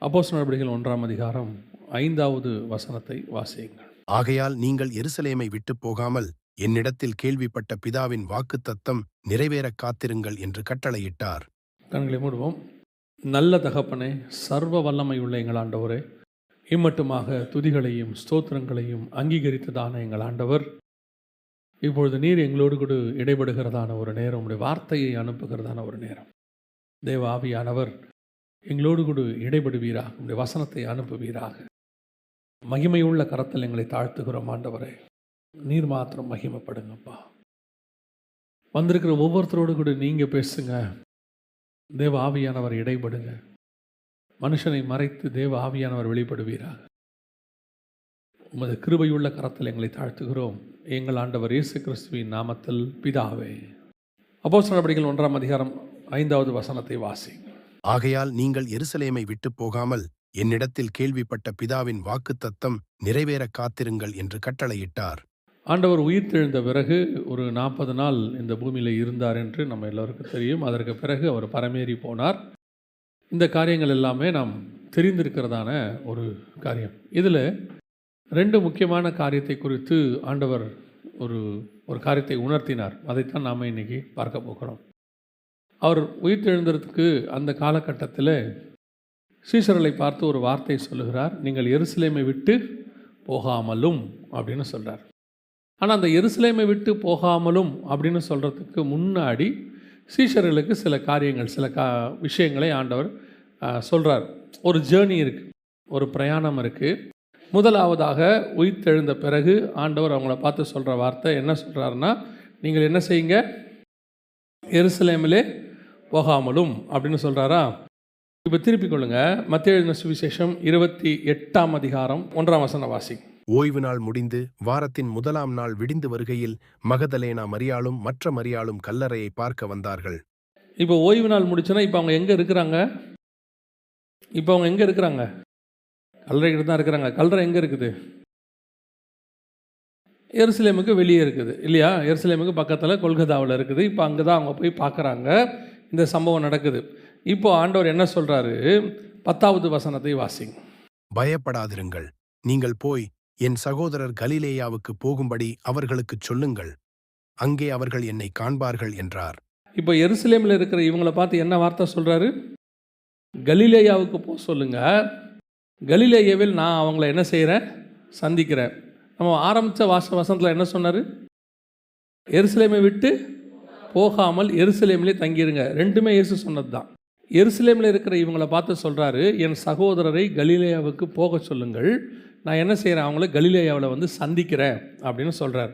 அப்போஸ்தலர் நடவடிக்கைகள் 1ஆம் அதிகாரம் 5வது வசனத்தை வாசியுங்கள். ஆகையால் நீங்கள் எருசலேமை விட்டுப் போகாமல் என்னிடத்தில் கேள்விப்பட்ட பிதாவின் வாக்குத்தத்தம் நிறைவேறக் காத்திருங்கள் என்று கட்டளையிட்டார். கண்களை மூடுவோம். நல்ல தகப்பனே, சர்வ வல்லமையுள்ள எங்கள் ஆண்டவரே, இம்மட்டுமாக துதிகளையும் ஸ்தோத்திரங்களையும் அங்கீகரித்ததான எங்கள் ஆண்டவர், இப்பொழுது நீர் எங்களோடு கூட இடைபடுகிறதான ஒரு நேரம், உடைய வார்த்தையை அனுப்புகிறதான ஒரு நேரம். தேவ ஆவியானவர் எங்களோடு கூட இடைபடுவீராக, உடைய வசனத்தை அனுப்புவீராக. மகிமையுள்ள கரத்தில் எங்களை தாழ்த்துகிறோம் ஆண்டவரே, நீர் மாத்திரம் மகிமைப்படுங்கப்பா. வந்திருக்கிற ஒவ்வொருத்தரோடு கூட நீங்கள் பேசுங்க. தேவ ஆவியானவர் இடைபடுங்க. மனுஷனை மறைத்து தேவ ஆவியானவர் வெளிப்படுவீராக. உமது கிருபையுள்ள கரத்தில் எங்களை தாழ்த்துகிறோம் எங்கள் ஆண்டவர் இயேசு கிறிஸ்துவின் நாமத்தில் பிதாவே. அப்போஸ்தலர் நடவடிக்கைகள் 1ஆம் அதிகாரம் 5வது வசனத்தை வாசிங்க. ஆகையால் நீங்கள் எருசலேமை விட்டுப் போகாமல் என்னிடத்தில் கேள்விப்பட்ட பிதாவின் வாக்குத்தத்தம் நிறைவேறக் காத்திருங்கள் என்று கட்டளையிட்டார். ஆண்டவர் உயிர்த்தெழுந்த பிறகு ஒரு 40 நாள் இந்த பூமியில் இருந்தார் என்று நம்ம எல்லோருக்கும் தெரியும். அதற்கு பிறகு அவர் பரமேறி போனார். இந்த காரியங்கள் எல்லாமே நாம் தெரிந்திருக்கிறதான ஒரு காரியம். இதில் 2 முக்கியமான காரியத்தை குறித்து ஆண்டவர் ஒரு காரியத்தை உணர்த்தினார். அதைத்தான் நாம் இன்றைக்கி பார்க்க போகிறோம். அவர் உயிர்த்தெழுந்ததுக்கு அந்த காலகட்டத்தில் சீஷர்களை பார்த்து ஒரு வார்த்தை சொல்லுகிறார், நீங்கள் எருசலேமை விட்டு போகாமலும் அப்படின்னு சொல்கிறார். ஆனால் அந்த எருசலேமை விட்டு போகாமலும் அப்படின்னு சொல்கிறதுக்கு முன்னாடி சீஷர்களுக்கு சில காரியங்கள், சில விஷயங்களை ஆண்டவர் சொல்கிறார். ஒரு ஜேர்னி இருக்குது, ஒரு பிரயாணம் இருக்குது. முதலாவதாக உயிர்த்தெழுந்த பிறகு ஆண்டவர் அவங்கள பார்த்து சொல்கிற வார்த்தை என்ன சொல்கிறாருன்னா, நீங்கள் என்ன செய்யுங்க, எருசலேமிலே போகாமலும் அப்படின்னு சொல்கிறாரா. இப்போ திருப்பிக் கொள்ளுங்க. மத்தேயு எழுதின சுவிசேஷம் 28ஆம் அதிகாரம் 1ஆம் வசனம் வாசி. ஓய்வு நாள் முடிந்து வாரத்தின் முதலாம் நாள் விடிந்து வருகையில் மகதலேனா மரியாளும் மற்ற மரியாளும் கல்லறையை பார்க்க வந்தார்கள். இப்போ ஓய்வு நாள் முடிச்சுன்னா இப்போ அவங்க எங்கே இருக்கிறாங்க? கல்லறைக்கிட்ட தான் இருக்கிறாங்க. கல்லறை எங்கே இருக்குது? எருசலேமுக்கு வெளியே இருக்குது இல்லையா? எருசலேமுக்கு பக்கத்தில் கொல்கத்தாவில் இருக்குது. இப்போ அங்கே தான் அவங்க போய் பார்க்குறாங்க. இந்த சம்பவம் நடக்குது. இப்போ ஆண்டவர் என்ன சொல்கிறாரு? 10வது வசனத்தை வாசிங்க. பயப்படாதிருங்கள், நீங்கள் போய் என் சகோதரர் கலிலேயாவுக்கு போகும்படி அவர்களுக்குச் சொல்லுங்கள், அங்கே அவர்கள் என்னை காண்பார்கள் என்றார். இப்போ எருசலேமில் இருக்கிற இவங்களை பார்த்து என்ன வார்த்தை சொல்கிறாரு? கலிலேயாவுக்கு போக சொல்லுங்க. கலிலேயாவில் நான் அவங்கள என்ன செய்கிறேன்? சந்திக்கிறேன். நம்ம ஆரம்பித்த வசனத்தில் என்ன சொன்னார்? எருசலேமை விட்டு போகாமல் எருசலேமிலே தங்கிடுங்க. 2மே இயேசு சொன்னது தான். எருசலேமில் இருக்கிற இவங்களை பார்த்து சொல்கிறாரு, என் சகோதரரை கலிலேயாவுக்கு போக சொல்லுங்கள், நான் என்ன செய்கிறேன், அவங்கள கலிலேயாவில் சந்திக்கிறேன் அப்படின்னு சொல்கிறார்.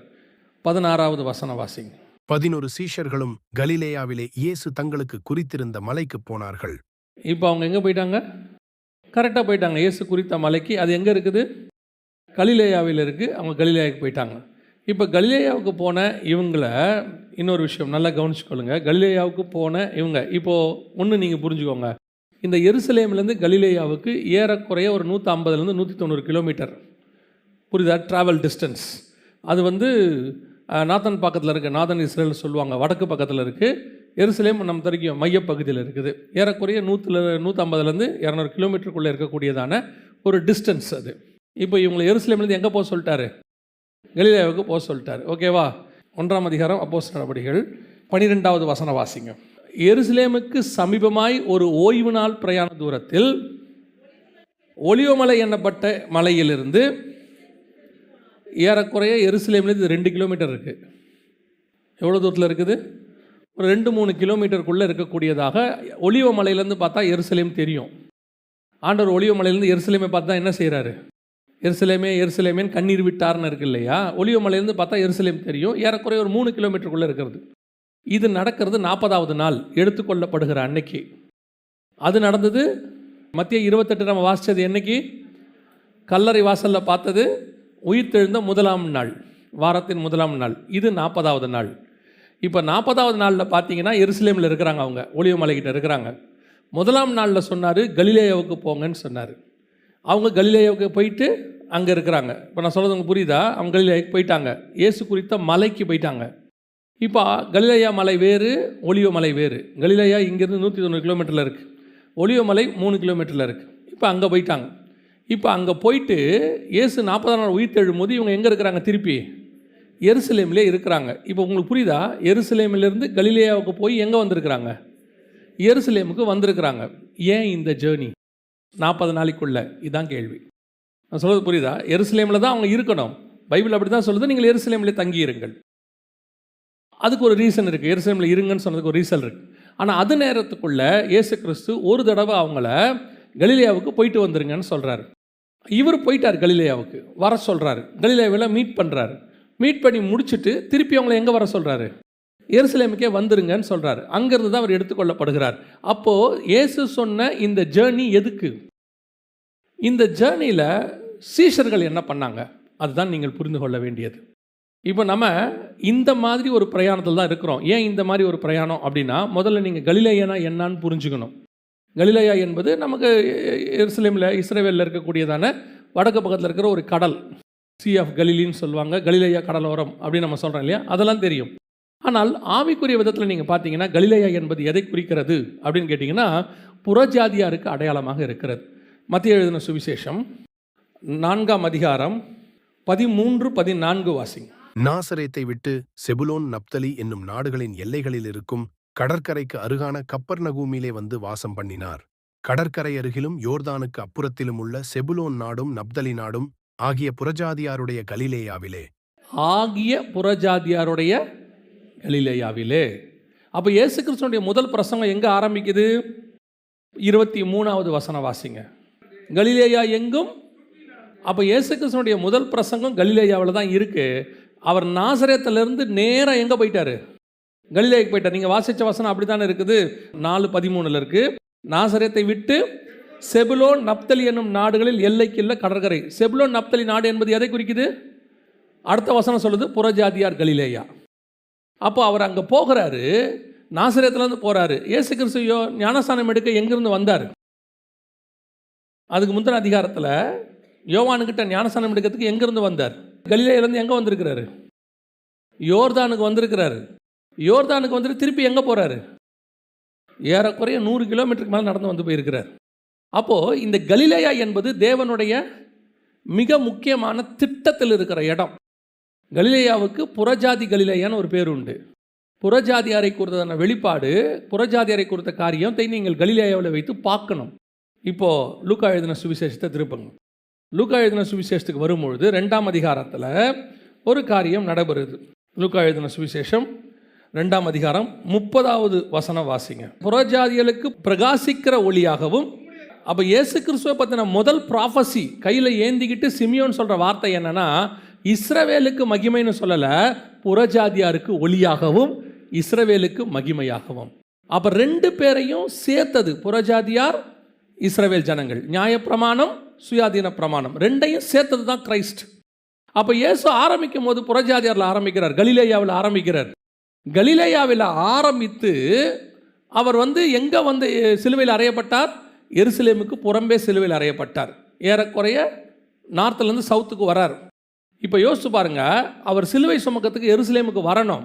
16வது வசனம் வாசிங்க. 11 சீஷர்களும் கலிலேயாவிலே இயேசு தங்களுக்கு குறித்திருந்த மலைக்கு போனார்கள். இப்போ அவங்க எங்கே போயிட்டாங்க? கரெக்டாக போயிட்டாங்க. இயேசு குறித்த மலைக்கு. அது எங்கே இருக்குது? கலிலேயாவில் இருக்குது. அவங்க கலிலேயாவுக்கு போயிட்டாங்க. இப்போ கலிலேயாவுக்கு போன இவங்களை இன்னொரு விஷயம் நல்லா கவனிச்சுக்கொள்ளுங்க. கலிலேயாவுக்கு போன இவங்க இப்போது ஒன்று நீங்கள் புரிஞ்சுக்கோங்க. இந்த எருசலேம்லேருந்து கலிலேயாவுக்கு ஏறக்குறைய ஒரு 150லேருந்து 190 கிலோமீட்டர். புரியுதா? Travel distance. அது நாதன் பக்கத்தில் இருக்குது. நாதன் இஸ்ரேல் சொல்லுவாங்க. வடக்கு பக்கத்தில் இருக்குது. எருசலேம் நம்ம தெரியும் மையப்பகுதியில் இருக்குது. ஏறக்குறைய 150லேருந்து 200 கிலோமீட்டருக்குள்ளே இருக்கக்கூடியதான ஒரு டிஸ்டன்ஸ் அது. இப்போ இவங்களை எருசலேம்லேருந்து எங்கே போக சொல்லிட்டாரு? கலிலேயாவுக்கு போக சொல்லிட்டார். ஓகேவா? 1ஆம் அதிகாரம் அப்போஸ்தலர் நடவடிக்கைகள் 12வது வசனம் வாசிங்க. எருசலேமுக்கு சமீபமாய் ஒரு ஓய்வு நாள் பிரயாண தூரத்தில் ஒலிவமலை எண்ணப்பட்ட மலையிலிருந்து ஏறக்குறைய எருசலேம்லேருந்து 2 கிலோமீட்டர் இருக்குது. எவ்வளோ தூரத்தில் இருக்குது? ஒரு 2-3 கிலோமீட்டருக்குள்ளே இருக்கக்கூடியதாக. ஒலிவமலையிலேருந்து பார்த்தா எருசலேம் தெரியும். ஆண்டவர் ஒலிவமலையிலேருந்து எருசலேமை பார்த்தா என்ன செய்கிறாரு? எருசலேமே எருசலேமேன்னு கண்ணீர் விட்டார்னு இருக்கு இல்லையா? ஒலிவமலையிலேருந்து பார்த்தா எருசலேம் தெரியும். ஏறக்குறைய ஒரு 3 கிலோமீட்டருக்குள்ளே இருக்கிறது. இது நடக்கிறது 40வது நாள் எடுத்துக்கொள்ளப்படுகிற அன்னைக்கு. அது நடந்தது மத்தேயு 28 நம்ம வாசித்தது என்னைக்கு? கல்லறை வாசலில் பார்த்தது உயிர்த்தெழுந்த முதலாம் நாள், வாரத்தின் முதலாம் நாள். இது 40வது நாள். இப்போ 40வது நாளில் பார்த்தீங்கன்னா எருசலேமில் இருக்கிறாங்க. அவங்க ஒலிவமலைக்கிட்ட இருக்கிறாங்க. முதலாம் நாளில் சொன்னார் கலிலேயாவுக்கு போங்கன்னு சொன்னார். அவங்க கலிலேயாவுக்கு போயிட்டு அங்கே இருக்கிறாங்க. இப்போ நான் சொல்கிறது உங்களுக்கு புரியுதா? அவங்க கலிலேயாவுக்கு போயிட்டாங்க. இயேசு குறித்த மலைக்கு போயிட்டாங்க. இப்போ கலிலேயா மலை வேறு, ஒலிவ மலை வேறு. கலிலேயா இங்கேருந்து 190 கிலோமீட்டரில் இருக்குது. ஒலிவ மலை 3 கிலோமீட்டரில் இருக்குது. இப்போ அங்கே போயிட்டாங்க. இப்போ அங்கே போயிட்டு இயேசு 40ஆம் நாள் உயிர்த்தெழும்போது இவங்க எங்கே இருக்கிறாங்க? திருப்பி எருசலேமிலே இருக்கிறாங்க. இப்போ உங்களுக்கு புரியுதா? எருசலேமிலிருந்து கலிலேயாவுக்கு போய் எங்கே வந்திருக்கிறாங்க? எருசலேமுக்கு வந்திருக்கிறாங்க. ஏன் இந்த ஜேர்னி 40 நாளைக்குள்ள? இதுதான் கேள்வி. நான் சொல்கிறது புரியுதா? எருசலேமில் தான் அவங்க இருக்கணும். பைபிள் அப்படி தான் சொல்லுது, நீங்கள் எருசலேமிலே தங்கியிருங்கள். அதுக்கு ஒரு ரீசன் இருக்குது. எருசலேமில் இருங்கன்னு சொன்னதுக்கு ஒரு ரீசன் இருக்குது. ஆனால் அது நேரத்துக்குள்ளே இயேசு கிறிஸ்து ஒரு தடவை அவங்கள கலிலேயாவுக்கு போயிட்டு வந்துருங்கன்னு சொல்கிறாரு. இவர் போயிட்டார் கலிலேயாவுக்கு, வர சொல்கிறாரு. கலிலேயாவில் மீட் பண்ணுறாரு. மீட் பண்ணி முடிச்சுட்டு திருப்பி அவங்கள எங்கே வர சொல்கிறாரு? எருசலேமுக்கே வந்துருங்கன்னு சொல்கிறாரு. அங்கேருந்து தான் அவர் எடுத்துக்கொள்ளப்படுகிறார். அப்போது இயேசு சொன்ன இந்த ஜேர்னி எதுக்கு? இந்த ஜேர்னியில் சீஷர்கள் என்ன பண்ணாங்க? அதுதான் நீங்கள் புரிந்து கொள்ள வேண்டியது. இப்போ நம்ம இந்த மாதிரி ஒரு பிரயாணத்தில் தான் இருக்கிறோம். ஏன் இந்த மாதிரி ஒரு பிரயாணம் அப்படின்னா, முதல்ல நீங்கள் கலிலேயனா என்னான்னு புரிஞ்சுக்கணும். கலிலேயா என்பது நமக்கு எருசலேமில் இஸ்ரவேலில் இருக்கக்கூடியதான வடக்கு பக்கத்தில் இருக்கிற ஒரு கடல், சி ஆஃப் கலிலின்னு சொல்லுவாங்க. கலிலேயா கடலோரம் அப்படின்னு நம்ம சொல்கிறோம் இல்லையா? அதெல்லாம் தெரியும். ஆனால் ஆவிக்குரிய விதத்தில் நீங்கள் பார்த்தீங்கன்னா கலிலேயா என்பது எதை குறிக்கிறது அப்படின்னு கேட்டிங்கன்னா, புறஜாதியாருக்கு அடையாளமாக இருக்கிறது. மத்திய எழுதின சுவிசேஷம் 4ஆம் அதிகாரம் 13-14 வாசிங்க. நாசரேத்தை விட்டு செபுலோன் நப்தலி என்னும் நாடுகளின் எல்லைகளில் இருக்கும் கடற்கரைக்கு அருகான கப்பர்நகூமிலே வந்து வாசம் பண்ணினார். கடற்கரை அருகிலும் யோர்தானுக்கு அப்புறத்திலும் உள்ள செபுலோன் நாடும் நப்தலி நாடும் ஆகிய புறஜாதியாருடைய கலிலேயாவிலே. அப்போ இயேசு கிறிஸ்துவினுடைய முதல் பிரசங்கம் எங்கே ஆரம்பிக்குது? 23வது வசனம் வாசிங்க. கலிலேயா எங்கும். அப்போ இயேசு கிறிஸ்துவினுடைய முதல் பிரசங்கம் கலிலேயாவில் தான் இருக்குது. அவர் நாசரேத்திலிருந்து நேராக எங்கே போயிட்டார்? கலிலேயாவுக்கு போயிட்டார். நீங்கள் வாசித்த வசனம் அப்படி தானே இருக்குது. 4:13 இருக்குது. நாசரேத்தை விட்டு செபுலோன் நப்தலி என்னும் நாடுகளில் எல்லைக்குள்ள கடற்கரை. செபுலோன் நப்தலி நாடு என்பது எதை குறிக்குது? அடுத்த வசனம் சொல்லுது புறஜாதியார் கலிலேயா. அப்போ அவர் அங்கே போகிறாரு, நாசரேத்துலேருந்து போகிறாரு. இயேசு கிறிஸ்து ஞானஸ்நானம் எடுக்க எங்கேருந்து வந்தார்? அதுக்கு முந்தின அதிகாரத்தில் யோவானுக்கிட்ட ஞானஸ்நானம் எடுக்கிறதுக்கு எங்கேருந்து வந்தார்? கலிலேயிலேருந்து எங்கே வந்திருக்கிறாரு? யோர்தானுக்கு வந்திருக்கிறாரு. யோர்தானுக்கு வந்துட்டு திருப்பி எங்கே போகிறாரு? ஏறக்குறைய 100 கிலோமீட்டருக்கு மேலே நடந்து வந்து போயிருக்கிறார். அப்போது இந்த கலிலேயா என்பது தேவனுடைய மிக முக்கியமான திட்டத்தில் இருக்கிற இடம். கலிலேயாவுக்கு புறஜாதி கலிலேயான்னு ஒரு பேர் உண்டு. புறஜாதியாரை குறித்ததான வெளிப்பாடு, புறஜாதியாரை குறித்த காரியத்தை நீங்கள் கலிலேயாவில் வைத்து பார்க்கணும். இப்போது லூக்கா எழுதின சுவிசேஷத்தை திருப்புங்க. லூக்கா எழுதின சுவிசேஷத்துக்கு வரும்பொழுது 2ஆம் அதிகாரத்தில் ஒரு காரியம் நடைபெறுது. லூக்கா எழுதின சுவிசேஷம் 2ஆம் அதிகாரம் 30வது வசனம் வாசிங்க. புறஜாதிகளுக்கு பிரகாசிக்கிற ஒளியாகவும். அப்போ இயேசு கிறிஸ்துவை பற்றின முதல் ப்ராஃபஸி கையில் ஏந்திக்கிட்டு சிமியோன் சொல்கிற வார்த்தை என்னன்னா, இஸ்ரவேலுக்கு மகிமைன்னு சொல்லலை, புறஜாதியாருக்கு ஒளியாகவும் இஸ்ரவேலுக்கு மகிமையாகவும். அப்போ 2 பேரையும் சேர்த்தது புறஜாதியார், இஸ்ரவேல் ஜனங்கள். நியாயப்பிரமாணம், சுயாதீன பிரமாணம், 2ஐயும் சேர்த்தது தான் கிரைஸ்ட். அப்போ இயேசு ஆரம்பிக்கும் போது புறஜாதியாரில் ஆரம்பிக்கிறார், கலிலேயாவில் ஆரம்பிக்கிறார். கலிலேயாவில் ஆரம்பித்து அவர் எங்கே சிலுவையில் அறையப்பட்டார்? எருசலேமுக்கு புறம்பே சிலுவையில் அறையப்பட்டார். ஏறக்குறைய நார்த்துலேருந்து சவுத்துக்கு வரார். இப்போ யோசிச்சு பாருங்க, அவர் சிலுவை சுமக்கிறதுக்கு எருசலேமுக்கு வரணும்.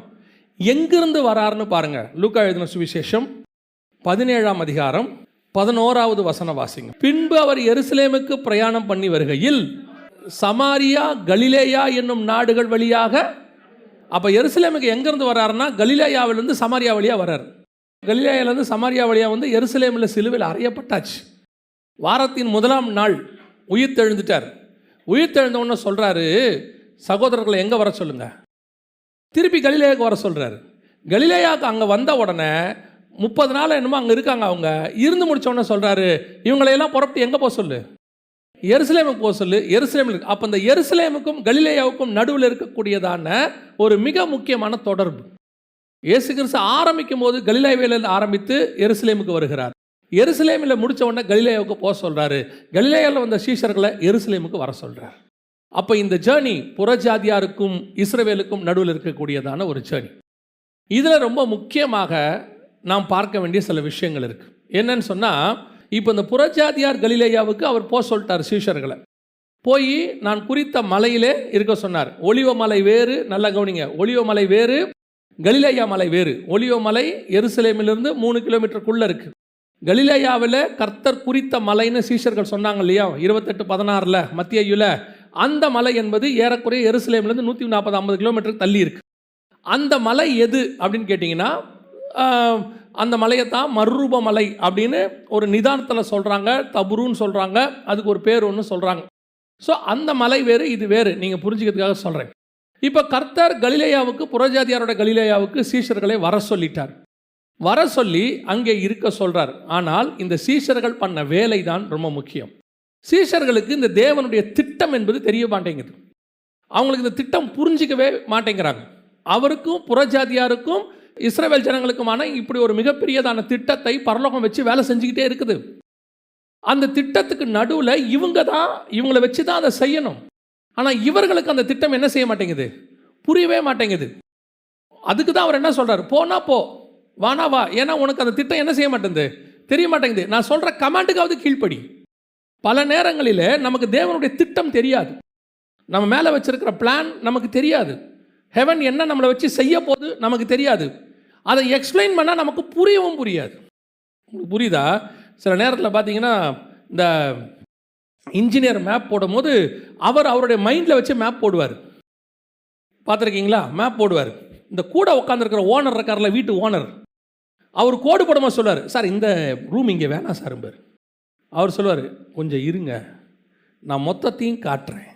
எங்கிருந்து வராருன்னு பாருங்க. லூக்கா எழுதின சுவிசேஷம் 17ஆம் அதிகாரம் 11வது வசனம் வாசிங்க. பின்பு அவர் எருசலேமுக்கு பிரயாணம் பண்ணி வருகையில் சமாரியா, கலிலேயா என்னும் நாடுகள் வழியாக. அப்போ எருசலேமுக்கு எங்கேருந்து வர்றாருன்னா கலிலேயாவிலேருந்து சமாரியா வழியாக வர்றார். கலிலேயாவிலேருந்து சமாரியா வழியாக எருசலேமில் சிலுவையில் அறையப்பட்டாச்சு. வாரத்தின் 1ஆம் நாள் உயிர்த்தெழுந்துட்டார். உயிர்த்தெழுந்தவொன்னே சொல்கிறாரு, சகோதரர்களை எங்கே வர சொல்லுங்க, திருப்பி கலிலேயாவுக்கு வர சொல்கிறாரு. கலிலேயாவுக்கு அங்கே வந்த உடனே 30 நாள் என்னமோ அங்கே இருக்காங்க. அவங்க இருந்து முடித்தோடனே சொல்கிறாரு, இவங்களையெல்லாம் புறப்பட்டு எங்கே போக சொல்லு, எருசலேமுக்கு போக சொல்லு. எருசலேமில் இருக்கு. அப்போ இந்த எருசலேமுக்கும் கலிலேயாவுக்கும் நடுவில் இருக்கக்கூடியதான ஒரு மிக முக்கியமான தொடர்பு. இயேசு கிறிஸ்து ஆரம்பிக்கும் போது கலிலேயாவில் ஆரம்பித்து எருசலேமுக்கு வருகிறார். எருசலேமில் முடித்த உடனே கலிலேயாவுக்கு போக சொல்கிறாரு. கலிலேயாவில் வந்த சீஷர்களை எருசலேமுக்கு வர சொல்கிறார். அப்போ இந்த ஜேர்னி புறஜாதியாருக்கும் இஸ்ரவேலுக்கும் நடுவில் இருக்கக்கூடியதான ஒரு ஜேர்னி. இதில் ரொம்ப முக்கியமாக நாம் பார்க்க வேண்டிய சில விஷயங்கள் இருக்குது. என்னன்னு சொன்னால், இப்போ இந்த புறஜாதியார் கலிலேயாவுக்கு அவர் போக சொல்லிட்டார் சீஷர்களை. போய் நான் குறித்த மலையிலே இருக்க சொன்னார். ஒலிவ மலை வேறு, நல்லா கவனிங்க, ஒலிவ மலை வேறு, கலிலேயா மலை வேறு. ஒலிவ மலை எருசலேமிலிருந்து 3 கிலோமீட்டருக்குள்ளே இருக்குது. கலிலேயாவில் கர்த்தர் குறித்த மலைன்னு சீஷர்கள் சொன்னாங்க இல்லையா, 28:16 மத்தேயுல. அந்த மலை என்பது ஏறக்குறைய எருசலேம்லேருந்து 140-150 கிலோமீட்டருக்கு தள்ளி இருக்கு. அந்த மலை எது அப்படின்னு கேட்டிங்கன்னா, அந்த மலையை தான் மறுரூப மலை அப்படின்னு ஒரு நிதானத்தில் சொல்கிறாங்க, தபுருன்னு சொல்கிறாங்க, அதுக்கு ஒரு பேர் ஒன்று சொல்கிறாங்க. ஸோ அந்த மலை வேறு, இது வேறு, நீங்கள் புரிஞ்சுக்கிறதுக்காக சொல்கிறேன். இப்போ கர்த்தர் கலிலேயாவுக்கு, புறஜாதியாரோட கலிலேயாவுக்கு சீஷர்களை வர சொல்லிட்டார். வர சொல்லி அங்கே இருக்க சொல்கிறார். ஆனால் இந்த சீஷர்கள் பண்ண வேலை தான் ரொம்ப முக்கியம். சீஷர்களுக்கு இந்த தேவனுடைய திட்டம் என்பது தெரிய மாட்டேங்குது. அவங்களுக்கு இந்த திட்டம் புரிஞ்சிக்கவே மாட்டேங்கிறாங்க. அவருக்கும் புறஜாதியாருக்கும் இஸ்ரவேல் ஜனங்களுக்குமான இப்படி ஒரு மிகப்பெரியதான திட்டத்தை பரலோகம் வச்சு வேலை செஞ்சுக்கிட்டே இருக்குது. அந்த திட்டத்துக்கு நடுவில் இவங்களை வச்சு தான் அதை செய்யணும். ஆனால் இவர்களுக்கு அந்த திட்டம் என்ன செய்ய மாட்டேங்குது, புரியவே மாட்டேங்குது. அதுக்கு தான் அவர் என்ன சொல்கிறார், போனா போ, வானா வா. ஏன்னா உனக்கு அந்த திட்டம் என்ன செய்ய மாட்டேங்குது, தெரிய மாட்டேங்குது. நான் சொல்கிற கமாண்டுக்காவது கீழ்ப்படி. பல நேரங்களில் நமக்கு தேவனுடைய திட்டம் தெரியாது, நம்ம மேலே வச்சிருக்கிற பிளான் நமக்கு தெரியாது, ஹெவன் என்ன நம்மளை வச்சு செய்ய போது நமக்கு தெரியாது. அதை எக்ஸ்பிளைன் பண்ணால் நமக்கு புரியவும் புரியாது. உங்களுக்கு புரியுதா? சில நேரத்தில் பார்த்தீங்கன்னா, இந்த இன்ஜினியர் மேப் போடும்போது அவருடைய மைண்டில் வச்சு மேப் போடுவார். பார்த்துருக்கீங்களா? மேப் போடுவார். இந்த கூட உட்காந்துருக்கிற ஓனர் இருக்கார்ல, வீட்டு ஓனர், அவர் கோடு போடும்போது சொல்லுவார், சார் இந்த ரூம் இங்கே வேணாம் சார். அவர் சொல்லுவார், கொஞ்சம் இருங்க, நான் மொத்தத்தையும் காட்டுறேன்.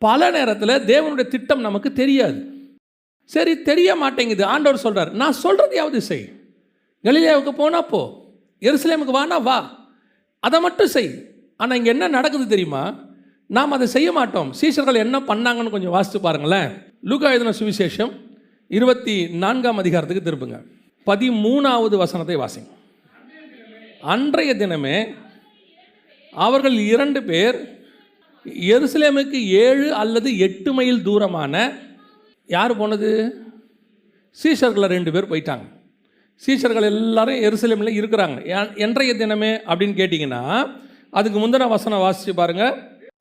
பல நேரத்தில் தேவனுடைய திட்டம் நமக்கு தெரியாது. சரி, தெரிய மாட்டேங்குது. ஆண்டவர் சொல்கிறார், நான் சொல்கிறதையாவது செய். கலிலேயாவுக்கு போனால் போ, எருசலேமுக்கு வானா வா, அதை மட்டும் செய். ஆனால் இங்கே என்ன நடக்குது தெரியுமா? நாம் அதை செய்ய மாட்டோம். சீஷர்கள் என்ன பண்ணாங்கன்னு கொஞ்சம் வாசித்து பாருங்களேன். லூக்கா எழுதின சுவிசேஷம் 24ஆம் அதிகாரத்துக்கு திருப்புங்க, 13வது வசனத்தை வாசிங்க. அன்றைய தினமே அவர்கள் 2 பேர் எருசலேமுக்கு 7 அல்லது 8 மைல் தூரமான, யார் போனது? சீஷர்கள் 2 பேர் போயிட்டாங்க. சீஷர்கள் எல்லாரும் எருசலேமில் இருக்கிறாங்க. என்றைய தினமே அப்படின்னு கேட்டிங்கன்னா, அதுக்கு முந்தின வசனம் வாசித்து பாருங்க.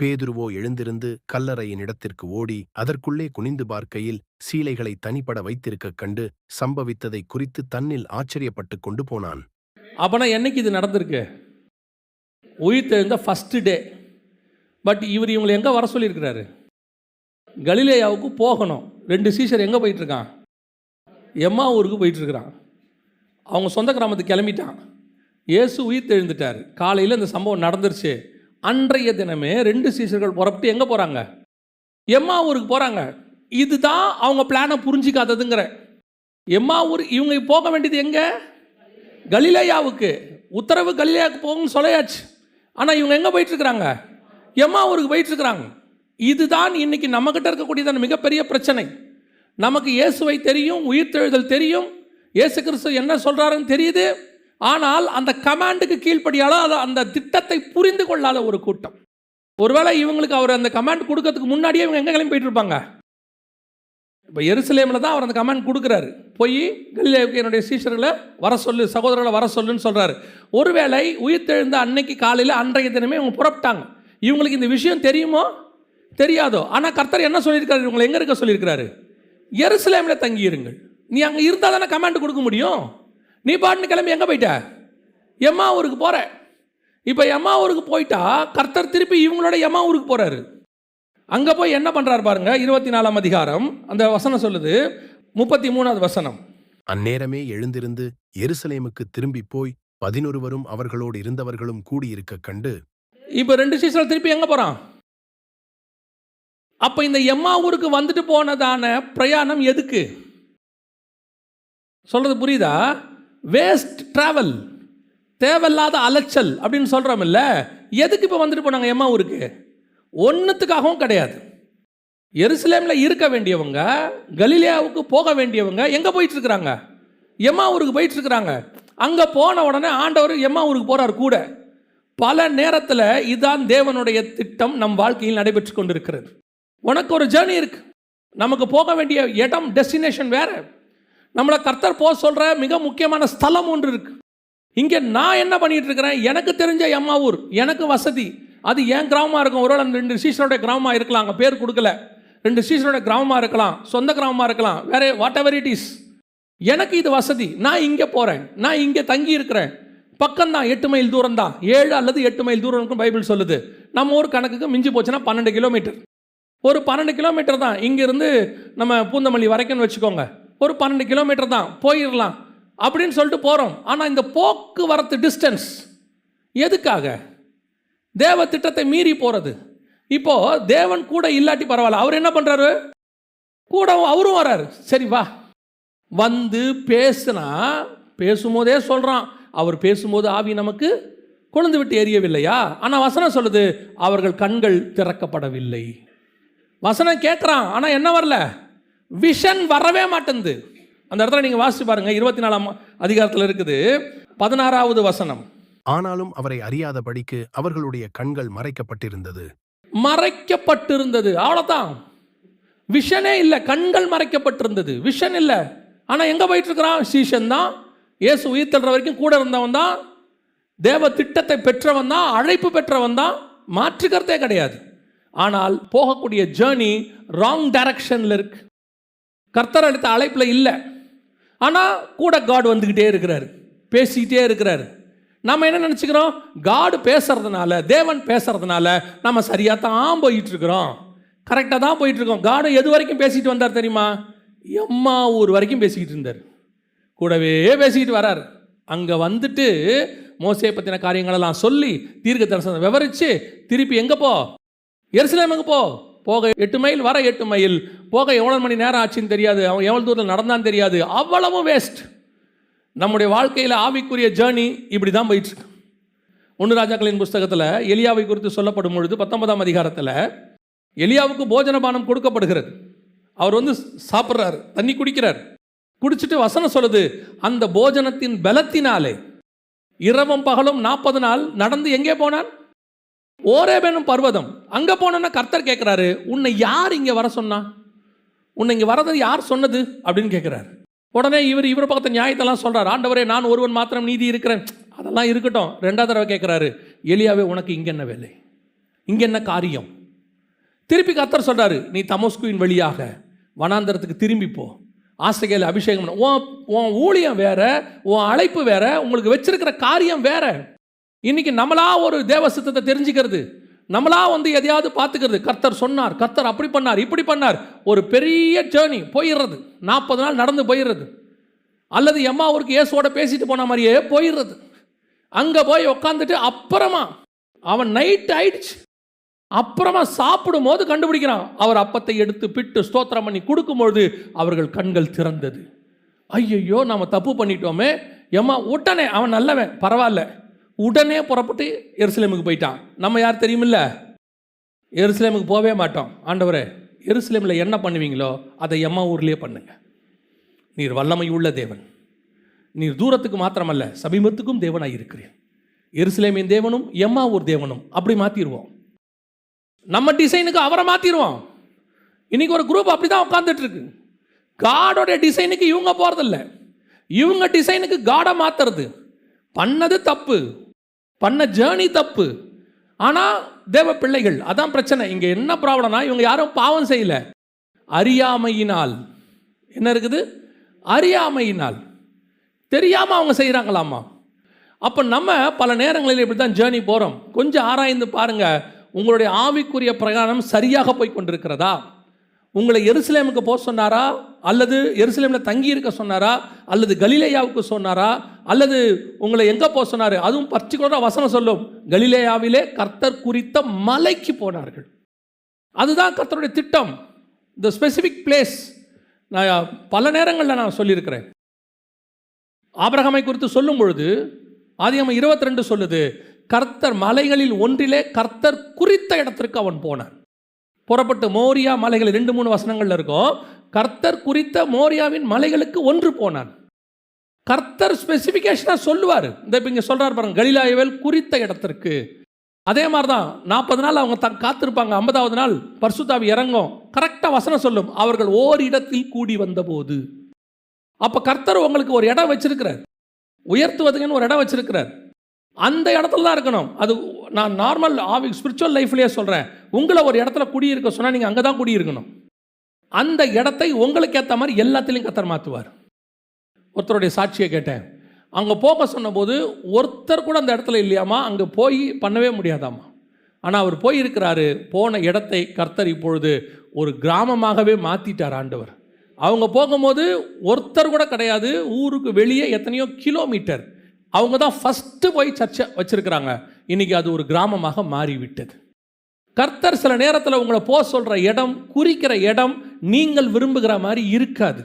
பேதுருவோ எழுந்திருந்து கல்லறையின் இடத்திற்கு ஓடி அதற்குள்ளே குனிந்து பார்க்கையில் சீலைகளை தனிப்பட வைத்திருக்க கண்டு சம்பவித்ததை குறித்து தன்னில் ஆச்சரியப்பட்டு கொண்டு போனான். அப்பனா என்னைக்கு இது நடந்திருக்கு? உயிர்த்தெழுந்த ஃபர்ஸ்ட் டே. பட் இவங்களை எங்கே வர சொல்லியிருக்கிறாரு? கலிலேயாவுக்கு போகணும். 2 சீஷர் எங்கே போயிட்டுருக்கான்? எம்மா ஊருக்கு போயிட்டுருக்கிறான். அவங்க சொந்த கிராமத்துக்கு கிளம்பிட்டான். இயேசு உயிர்த்தெழுந்துட்டார். காலையில் இந்த சம்பவம் நடந்துருச்சு. அன்றைய தினமே 2 சீஷர்கள் புறப்பட்டு எங்கே போகிறாங்க? எம்மா ஊருக்கு போகிறாங்க. இதுதான் அவங்க பிளானை புரிஞ்சிக்காததுங்கிற. எம்மா ஊர், இவங்க போக வேண்டியது எங்கே? கலிலேயாவுக்கு. உத்தரவு கலிலேயாவுக்கு போகணும்னு சொல்லியாச்சு. ஆனால் இவங்க எங்கே போயிட்டுருக்குறாங்க? எம்மா ஊருக்கு போயிட்டுருக்குறாங்க. இதுதான் இன்னைக்கு நம்மக்கிட்ட இருக்கக்கூடியதான மிகப்பெரிய பிரச்சனை. நமக்கு இயேசுவை தெரியும், உயிர்த்தெழுதல் தெரியும், இயேசு கிறிஸ்து என்ன சொல்கிறாருன்னு தெரியுது. ஆனால் அந்த கமாண்டுக்கு கீழ்ப்படியால அந்த திட்டத்தை புரிந்து கொள்ளாத ஒரு கூட்டம். ஒருவேளை இவங்களுக்கு அவர் அந்த கமாண்ட் கொடுக்கறதுக்கு முன்னாடியே இவங்க எங்கே கிளம்பி போயிட்டு இருப்பாங்க? இப்போ எருசலேமில் தான் அவர் அந்த கமாண்ட் கொடுக்குறாரு, போய் கலிலேயாவுக்கு என்னுடைய சீஷர்களை வர சொல்லு, சகோதரர்களை வர சொல்லுன்னு சொல்கிறாரு. ஒருவேளை உயிர்த்தெழுந்த அன்னைக்கு காலையில் அன்றைய தினமே இவங்க புறப்பட்டாங்க. இவங்களுக்கு இந்த விஷயம் தெரியுமோ தெரியாதோ? ஆனால் கர்த்தர் என்ன சொல்லியிருக்காரு? இவங்களை எங்கே இருக்க சொல்லியிருக்கிறாரு? எருசலேமில் தங்கியிருங்கள். நீ அங்கே இருந்தால் தானே கமாண்ட் கொடுக்க முடியும். நீ பாட்டுன்னு கிளம்பி எங்கே போயிட்ட? எம்மா ஊருக்கு போகிற. இப்போ எம்மா ஊருக்கு போயிட்டா கர்த்தர் திருப்பி இவங்களோட எம்மா ஊருக்கு போகிறாரு. அங்கே போய் என்ன பண்ணுறாரு பாருங்க. 24ஆம் அதிகாரம் அந்த வசனம் சொல்லுது, 33வது வசனம். அந்நேரமே எழுந்திருந்து எருசலேமுக்கு திரும்பி போய் 11 அவர்களோடு இருந்தவர்களும் கூடியிருக்க கண்டு. இப்போ 2 சீஷர்கள் திருப்பி எங்கே போகிறான்? அப்போ இந்த எம்மா ஊருக்கு வந்துட்டு போனதான பிரயாணம் எதுக்கு? சொல்கிறது புரியுதா? வேஸ்ட் டிராவல், தேவையில்லாத அலைச்சல் அப்படின்னு சொல்கிறோம் இல்லை. எதுக்கு இப்போ வந்துட்டு போனாங்க எம்மா ஊருக்கு? ஒன்றுத்துக்காகவும் கிடையாது. எருசலேமில் இருக்க வேண்டியவங்க, கலிலேயாவுக்கு போக வேண்டியவங்க எங்கே போயிட்டுருக்குறாங்க? எம்மா ஊருக்கு போயிட்டுருக்குறாங்க. அங்கே போன உடனே ஆண்டவர் எம்மா ஊருக்கு போகிறார் கூட. பல நேரத்தில் இதுதான் தேவனுடைய திட்டம் நம் வாழ்க்கையில் நடைபெற்று கொண்டிருக்கிறது. உனக்கு ஒரு ஜேர்னி இருக்குது, நமக்கு போக வேண்டிய இடம், டெஸ்டினேஷன் வேறு. நம்மளை கர்த்தர் போக சொல்கிற மிக முக்கியமான ஸ்தலம் ஒன்று இருக்குது. இங்கே நான் என்ன பண்ணிகிட்டு இருக்கிறேன்? எனக்கு தெரிஞ்ச எம்மா ஊர், எனக்கு வசதி, அது என் கிராமமாக இருக்கும். ஒருவேளை அந்த 2 சீஷருடைய கிராமமாக இருக்கலாம், அங்கே பேர் கொடுக்கல. 2 சீஷருடைய கிராமமாக இருக்கலாம், சொந்த கிராமமாக இருக்கலாம், வேறு வாட் எவர் இட் இஸ். எனக்கு இது வசதி, நான் இங்கே போகிறேன், நான் இங்கே தங்கி இருக்கிறேன். பக்கம்தான், 8 மைல் தூரம் தான், 7 அல்லது 8 மைல் தூரம் இருக்கும் பைபிள் சொல்லுது. நம்ம ஊர் கணக்குக்கு மிஞ்சி போச்சுன்னா 12 கிலோமீட்டர். ஒரு 12 கிலோமீட்டர் தான் இங்கிருந்து நம்ம பூந்தமல்லி வரைக்கும்னு வச்சுக்கோங்க. ஒரு 12 கிலோமீட்டர் தான், போயிடலாம் அப்படின்னு சொல்லிட்டு போகிறோம். ஆனால் இந்த போக்குவரத்து டிஸ்டன்ஸ் எதுக்காக? தேவ திட்டத்தை மீறி போகிறது. இப்போ தேவன் கூட இல்லாட்டி பரவாயில்ல, அவர் என்ன பண்ணுறாரு? கூட அவரும் வராரு. சரி வா, வந்து பேசுனா, பேசும்போதே சொல்கிறான், அவர் பேசும்போது ஆவி நமக்கு கொழுந்து விட்டு எரியவில்லையா? ஆனால் வசனம் சொல்லுது அவர்கள் கண்கள் திறக்கப்படவில்லை. வசனம் கேட்குறான், ஆனால் என்ன வரல? விஷன் வரவே மாட்டேங்குது. அந்த இடத்துல நீங்கள் வாசிச்சு பாருங்க, 24ஆம் அதிகாரத்தில் இருக்குது, 16வது வசனம். ஆனாலும் அவரை அறியாதபடிக்கு அவர்களுடைய கண்கள் மறைக்கப்பட்டிருந்தது. மறைக்கப்பட்டிருந்தது, அவ்வளோதான். விஷனே இல்லை, கண்கள் மறைக்கப்பட்டிருந்தது, விஷன் இல்லை. ஆனால் எங்கே போயிட்டு இருக்கிறான்? சீஷன் தான், இயேசு உயிர் தள்ளுற வரைக்கும் கூட இருந்தவன் தான், தேவ திட்டத்தை பெற்றவன் தான், அழைப்பு பெற்றவன் தான், மாற்றுக்கிறதே கிடையாது. ஆனால் போகக்கூடிய ஜேர்னி ராங் டைரக்ஷனில் இருக்கு. கர்த்தர் அளித்த அழைப்பில் இல்லை. ஆனால் கூட காட் வந்துக்கிட்டே இருக்கிறாரு, பேசிக்கிட்டே இருக்கிறாரு. நம்ம என்ன நினச்சிக்கிறோம்? காடு பேசுறதுனால, தேவன் பேசுறதுனால நம்ம சரியாக தான் போயிட்டு இருக்கிறோம், கரெக்டாக தான் போயிட்டு இருக்கோம். காடு எது வரைக்கும் பேசிட்டு வந்தார் தெரியுமா? எம்மா ஊர் வரைக்கும் பேசிக்கிட்டு இருந்தார், கூடவே பேசிக்கிட்டு வரார். அங்கே வந்துட்டு மோசே பற்றின காரியங்களெல்லாம் சொல்லி தீர்க்க தரிசனம் விவரித்து திருப்பி எங்கே போ? எருசலேமுக்கு போ. போக 8 மைல், வர 8 மைல், போக எவ்வளோ மணி நேரம் ஆச்சுன்னு தெரியாது, அவன் எவ்வளோ தூரத்தில் நடந்தான்னு தெரியாது. அவ்வளவும் வேஸ்ட். நம்முடைய வாழ்க்கையில் ஆவிக்குரிய ஜேர்னி இப்படி தான் போயிட்டுருக்கு. 1 ராஜாக்களின் புஸ்தகத்தில் எலியாவை குறித்து சொல்லப்படும் பொழுது 19ஆம் அதிகாரத்தில் எலியாவுக்கு போஜனபானம் கொடுக்கப்படுகிறது. அவர் வந்து சாப்பிட்றாரு, தண்ணி குடிக்கிறார். குடிச்சிட்டு வசனம் சொல்லுது, அந்த போஜனத்தின் பலத்தினாலே இரவும் பகலும் 40 நாள் நடந்து எங்கே போனான்? ஓரேபெனும் பர்வதம். அங்கே போனோன்னா கர்த்தர் கேட்குறாரு, உன்னை யார் இங்கே வர சொன்னா? உன்னை இங்கே வரது யார் சொன்னது அப்படின்னு கேட்குறாரு. உடனே இவர் பக்கத்தை நியாயத்தெல்லாம் சொல்கிறார். ஆண்டவரே, நான் ஒருவன் மாத்திரம் நீதி இருக்கிறேன். அதெல்லாம் இருக்கட்டும். 2வது தடவை கேட்குறாரு, எலியாவே உனக்கு இங்கே என்ன வேலை, இங்கே என்ன காரியம்? திருப்பி கர்த்தர் சொல்கிறாரு, நீ தமஸ்குவின் வழியாக வனாந்தரத்துக்கு திரும்பிப்போ, ஆசைகையில் அபிஷேகம் பண்ண. உன் ஊழியம் வேற, உன் அழைப்பு வேற, உங்களுக்கு வச்சிருக்கிற காரியம் வேற. இன்னைக்கு நம்மளா ஒரு தேவ சித்தத்தை தெரிஞ்சுக்கிறது, நம்மளா வந்து எதையாவது பார்த்துக்கிறது. கர்த்தர் சொன்னார், கர்த்தர் அப்படி பண்ணார், இப்படி பண்ணார். ஒரு பெரிய ஜேர்னி போயிடுறது, 40 நாள் நடந்து போயிடுறது. அல்லது எம்மா ஊருக்கு இயேசுவோட பேசிட்டு போன மாதிரியே போயிடுறது. அங்கே போய் உட்காந்துட்டு அப்புறமா அவன் நைட் ஆயிடுச்சு, அப்புறமா சாப்பிடும் போது கண்டுபிடிக்கிறான். அவர் அப்பத்தை எடுத்து பிட்டு ஸ்தோத்திரம் பண்ணி கொடுக்கும்பொழுது அவர்கள் கண்கள் திறந்தது. ஐயோ, நம்ம தப்பு பண்ணிட்டோமே. எம்மா உடனே, அவன் நல்லவன் பரவாயில்ல, உடனே புறப்பட்டு எருசலேமுக்கு போயிட்டான். நம்ம யார் தெரியுமில்ல? எருசலேமுக்கு போவே மாட்டோம். ஆண்டவரே, எருசலேமில் என்ன பண்ணுவீங்களோ அதை எம்மா ஊர்லேயே பண்ணுங்க. நீர் வல்லமை உள்ள தேவன், நீர் தூரத்துக்கு மாத்திரமல்ல சமீபத்துக்கும் தேவனாக இருக்கிறேன். எருசலேமின் தேவனும் எம்மா ஊர் தேவனும் அப்படி மாற்றிடுவோம். நம்ம டிசைனுக்கு அவரை மாற்றிடுவோம். இன்னைக்கு ஒரு குரூப் அப்படி தான் உட்காந்துட்டு இருக்கு. காடோடைய டிசைனுக்கு இவங்க போகிறதில்ல, இவங்க டிசைனுக்கு காடை மாற்றுறது. பண்ணது தப்பு, பண்ண ஜேர்னி தப்பு. ஆனால் தேவ பிள்ளைகள், அதான் பிரச்சனை. இங்கே என்ன ப்ராப்ளம்னா, இவங்க யாரும் பாவம் செய்யலை, அறியாமையினால். என்ன இருக்குது? அறியாமையினால், தெரியாமல் அவங்க செய்கிறாங்களாமா. அப்போ நம்ம பல நேரங்களில் இப்படி தான் ஜேர்னி போகிறோம். கொஞ்சம் ஆராய்ந்து பாருங்கள், உங்களுடைய ஆவிக்குரிய பிரகாரம் சரியாக போய் கொண்டிருக்கிறதா? உங்களை எருசலேமுக்கு போக சொன்னாரா, அல்லது எருசலேமில் தங்கி இருக்க சொன்னாரா, அல்லது கலிலேயாவுக்கு சொன்னாரா, அல்லது உங்களை எங்கே போக சொன்னார்? அதுவும் பர்டிகுலராக வசனம் சொல்லும், கலிலேயாவிலே கர்த்தர் குறித்த மலைக்கு போனார்கள். அதுதான் கர்த்தருடைய திட்டம், த ஸ்பெசிஃபிக் பிளேஸ். நான் பல நேரங்களில் நான் சொல்லியிருக்கிறேன். ஆபிரகாமை குறித்து சொல்லும் பொழுது ஆதியாகமம் 22 சொல்லுது, கர்த்தர் மலைகளில் ஒன்றிலே கர்த்தர் குறித்த இடத்திற்கு அவன் போனான். புறப்பட்டு மோரியா மலைகள் 2-3 வசனங்கள்ல இருக்கும். கர்த்தர் குறித்த மோரியாவின் மலைகளுக்கு ஒன்று போனான். கர்த்தர் ஸ்பெசிஃபிகேஷனாக சொல்லுவார். இந்த இப்போ இங்கே சொல்கிறார் பாருங்க, கலிலேயாவில் குறித்த இடத்திற்கு. அதே மாதிரி தான் 40 நாள் அவங்க காத்திருப்பாங்க. 50வது நாள் பரிசுத்தாவி இறங்கும். கரெக்டாக வசனம் சொல்லும், அவர்கள் ஓரிடத்தில் கூடி வந்தபோது. அப்போ கர்த்தர் உங்களுக்கு ஒரு இடம் வச்சிருக்கிறார், உயர்த்துவதுக்குன்னு ஒரு இடம் வச்சிருக்கிறார். அந்த இடத்துல தான் இருக்கணும். அது நான் நார்மல் ஸ்பிரிச்சுவல் லைஃப்லேயே சொல்கிறேன். உங்களை ஒரு இடத்துல குடியிருக்க சொன்னால் நீங்கள் அங்கே தான் குடியிருக்கணும். அந்த இடத்தை உங்களுக்கு ஏற்ற மாதிரி எல்லாத்திலையும் கர்த்தர் மாற்றுவார். ஒருத்தருடைய சாட்சியை கேட்டேன். அங்கே போக சொன்னபோது ஒருத்தர் கூட அந்த இடத்துல இல்லையாமா, அங்கே போய் பண்ணவே முடியாதாமா. ஆனால் அவர் போயிருக்கிறாரு. போன இடத்தை கர்த்தர் இப்பொழுது ஒரு கிராமமாகவே மாற்றிட்டார் ஆண்டவர். அவங்க போகும்போது ஒருத்தர் கூட கிடையாது. ஊருக்கு வெளியே எத்தனையோ கிலோமீட்டர். அவங்க தான் ஃபஸ்ட்டு போய் சர்ச்சை வச்சுருக்கிறாங்க. இன்றைக்கி அது ஒரு கிராமமாக மாறிவிட்டது. கர்த்தர் சில நேரத்தில் உங்களை போக சொல்கிற இடம், குறிக்கிற இடம் நீங்கள் விரும்புகிற மாதிரி இருக்காது,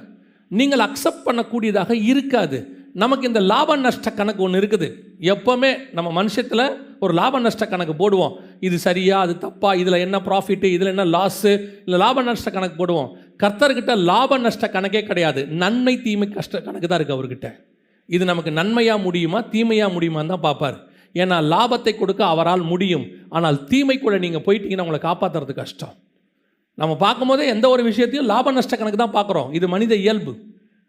நீங்கள் அக்செப்ட் பண்ணக்கூடியதாக இருக்காது. நமக்கு இந்த லாப நஷ்ட கணக்கு ஒன்று இருக்குது. எப்போவுமே நம்ம மனுஷத்தில் ஒரு லாப நஷ்ட கணக்கு போடுவோம். இது சரியா, அது தப்பா, இதில் என்ன ப்ராஃபிட்டு, இதில் என்ன லாஸு, இல்லை லாப நஷ்ட கணக்கு போடுவோம். கர்த்தர்கிட்ட லாப நஷ்ட கணக்கே கிடையாது. நன்மை தீமை கஷ்ட கணக்கு தான் இருக்குது அவர்கிட்ட. இது நமக்கு நன்மையாக முடியுமா தீமையாக முடியுமான்னு தான் பார்ப்பார். ஏன்னா லாபத்தை கொடுக்க அவரால் முடியும். ஆனால் தீமைக்குள்ளே நீங்கள் போயிட்டீங்கன்னா உங்களை காப்பாற்றுறது கஷ்டம். நம்ம பார்க்கும்போதே எந்த ஒரு விஷயத்தையும் லாப நஷ்ட கணக்கு தான் பார்க்குறோம். இது மனித இயல்பு.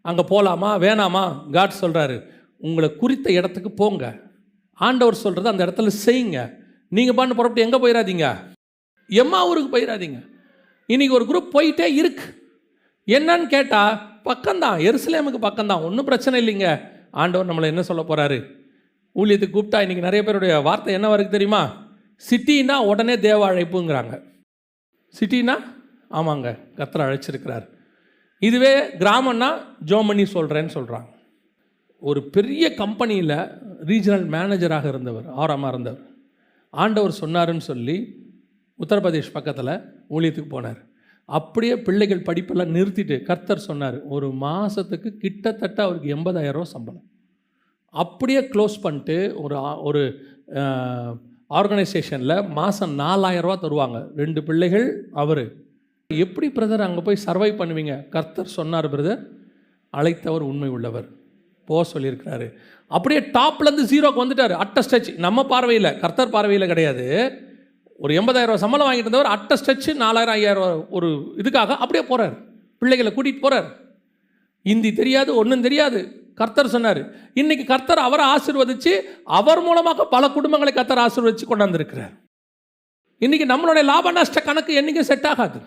அங்கே போகலாமா வேணாமா, காட் சொல்கிறாரு உங்களை குறித்த இடத்துக்கு போங்க. ஆண்டவர் சொல்கிறது அந்த இடத்துல செய்யுங்க. நீங்கள் பண்ண புறப்பட்டு எங்கே போயிடாதீங்க, எம்மா ஊருக்கு போயிடாதீங்க. இன்றைக்கி ஒரு குரூப் போயிட்டே இருக்கு. என்னன்னு கேட்டால் பக்கம்தான், எருசலேமுக்கு பக்கம்தான், ஒன்றும் பிரச்சனை இல்லைங்க. ஆண்டவர் நம்மளை என்ன சொல்ல போகிறாரு, ஊழியத்துக்கு கூப்பிட்டா இன்றைக்கி நிறைய பேருடைய வார்த்தை என்ன வரைக்கும் தெரியுமா, சிட்டின்னா உடனே தேவ அழைப்புங்கிறாங்க. சிட்டினா ஆமாங்க, கர்த்தர் அழைச்சிருக்கிறார். இதுவே கிராமம்னா ஜோமணி சொல்கிறேன்னு சொல்கிறாங்க. ஒரு பெரிய கம்பெனியில் ரீஜனல் மேனேஜராக இருந்தவர், ஆரமாக இருந்தவர். ஆண்டவர் சொன்னாருன்னு சொல்லி உத்தரப்பிரதேஷ் பக்கத்தில் ஊழியத்துக்கு போனார். அப்படியே பிள்ளைகள் படிப்பெல்லாம் நிறுத்திட்டு கர்த்தர் சொன்னார், ஒரு மாதத்துக்கு கிட்டத்தட்ட அவருக்கு 80,000 சம்பளம். அப்படியே க்ளோஸ் பண்ணிட்டு ஒரு ஆர்கனைசேஷனில் மாதம் 4,000 தருவாங்க. 2 பிள்ளைகள். அவர் எப்படி பிரதர் அங்கே போய் சர்வை பண்ணுவீங்க? கர்த்தர் சொன்னார் பிரதர், அழைத்தவர் உண்மை உள்ளவர், போக சொல்லியிருக்கிறாரு. அப்படியே டாப்லேருந்து 0க்கு வந்துட்டார். அட்ட ஸ்டெச். நம்ம பார்வையில், கர்த்தர் பார்வையில் கிடையாது. ஒரு 80,000 சம்பளம் வாங்கிட்டு இருந்தவர் அட்ட ஸ்டெச்சு 4,000 5,000 ஒரு இதுக்காக அப்படியே போகிறார். பிள்ளைகளை கூட்டிகிட்டு போகிறார். ஹிந்தி தெரியாது, ஒன்றும் தெரியாது. கர்த்தர் சொன்னார். இன்றைக்கி கர்த்தர் அவரை ஆசீர்வதித்து அவர் மூலமாக பல குடும்பங்களை கர்த்தர் ஆசீர்வதித்து கொண்டாந்துருக்கிறார். இன்றைக்கி நம்மளுடைய லாப நஷ்ட கணக்கு என்றைக்கும் செட் ஆகாது.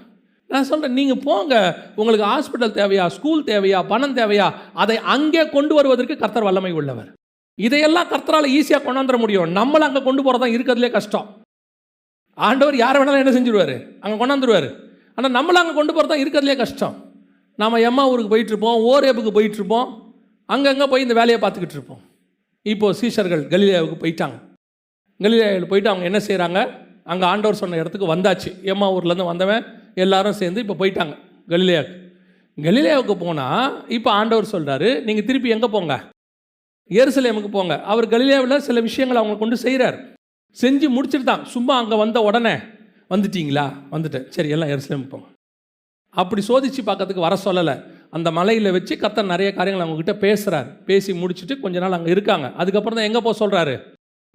நான் சொல்கிறேன், நீங்கள் போங்க. உங்களுக்கு ஹாஸ்பிட்டல் தேவையா, ஸ்கூல் தேவையா, பணம் தேவையா, அதை அங்கே கொண்டு வருவதற்கு கர்த்தர் வல்லமை உள்ளவர். இதையெல்லாம் கர்த்தரால் ஈஸியாக கொண்டாந்துட முடியும். நம்மளை அங்கே கொண்டு போகிறது தான் இருக்கிறதுலே கஷ்டம். ஆண்டவர் யாரை வேணாலும் என்ன செஞ்சுருவார், அங்கே கொண்டாந்துருவார். ஆனால் நம்மளை அங்கே கொண்டு போகிறது தான் இருக்கிறதுலே கஷ்டம். நம்ம எம்மா ஊருக்கு போயிட்டுருப்போம், ஓரேபுக்கு போயிட்டுருப்போம், அங்கங்கே போய் இந்த வேலையை பார்த்துக்கிட்டு இருப்போம். இப்போது சீஷர்கள் கலிலேயாவுக்கு போயிட்டாங்க. கலிலேயாவில் போயிட்டு அவங்க என்ன செய்கிறாங்க, அங்கே ஆண்டவர் சொன்ன இடத்துக்கு வந்தாச்சு. எம்மா ஊர்லேருந்து வந்தவன் எல்லாரும் சேர்ந்து இப்போ போயிட்டாங்க கலிலேயாவுக்கு. கலிலேயாவுக்கு போனால் இப்போ ஆண்டவர் சொல்கிறாரு, நீங்கள் திருப்பி எங்கே போங்க, எருசலேமுக்கு போங்க. அவர் கலிலேயாவில் சில விஷயங்களை அவங்க கொண்டு செய்கிறார். செஞ்சு முடிச்சுட்டு தான், சும்மா அங்கே வந்த உடனே வந்துட்டீங்களா, வந்துட்டேன், சரி எல்லாம் எருசலேமுக்கு போங்க அப்படி சோதித்து பார்க்கறதுக்கு வர சொல்லலை. அந்த மலையில் வச்சு கர்த்தர் நிறைய காரியங்கள் அவங்கக்கிட்ட பேசுகிறார். பேசி முடிச்சுட்டு கொஞ்ச நாள் அங்கே இருக்காங்க. அதுக்கப்புறம் தான் எங்கே போக சொல்கிறாரு,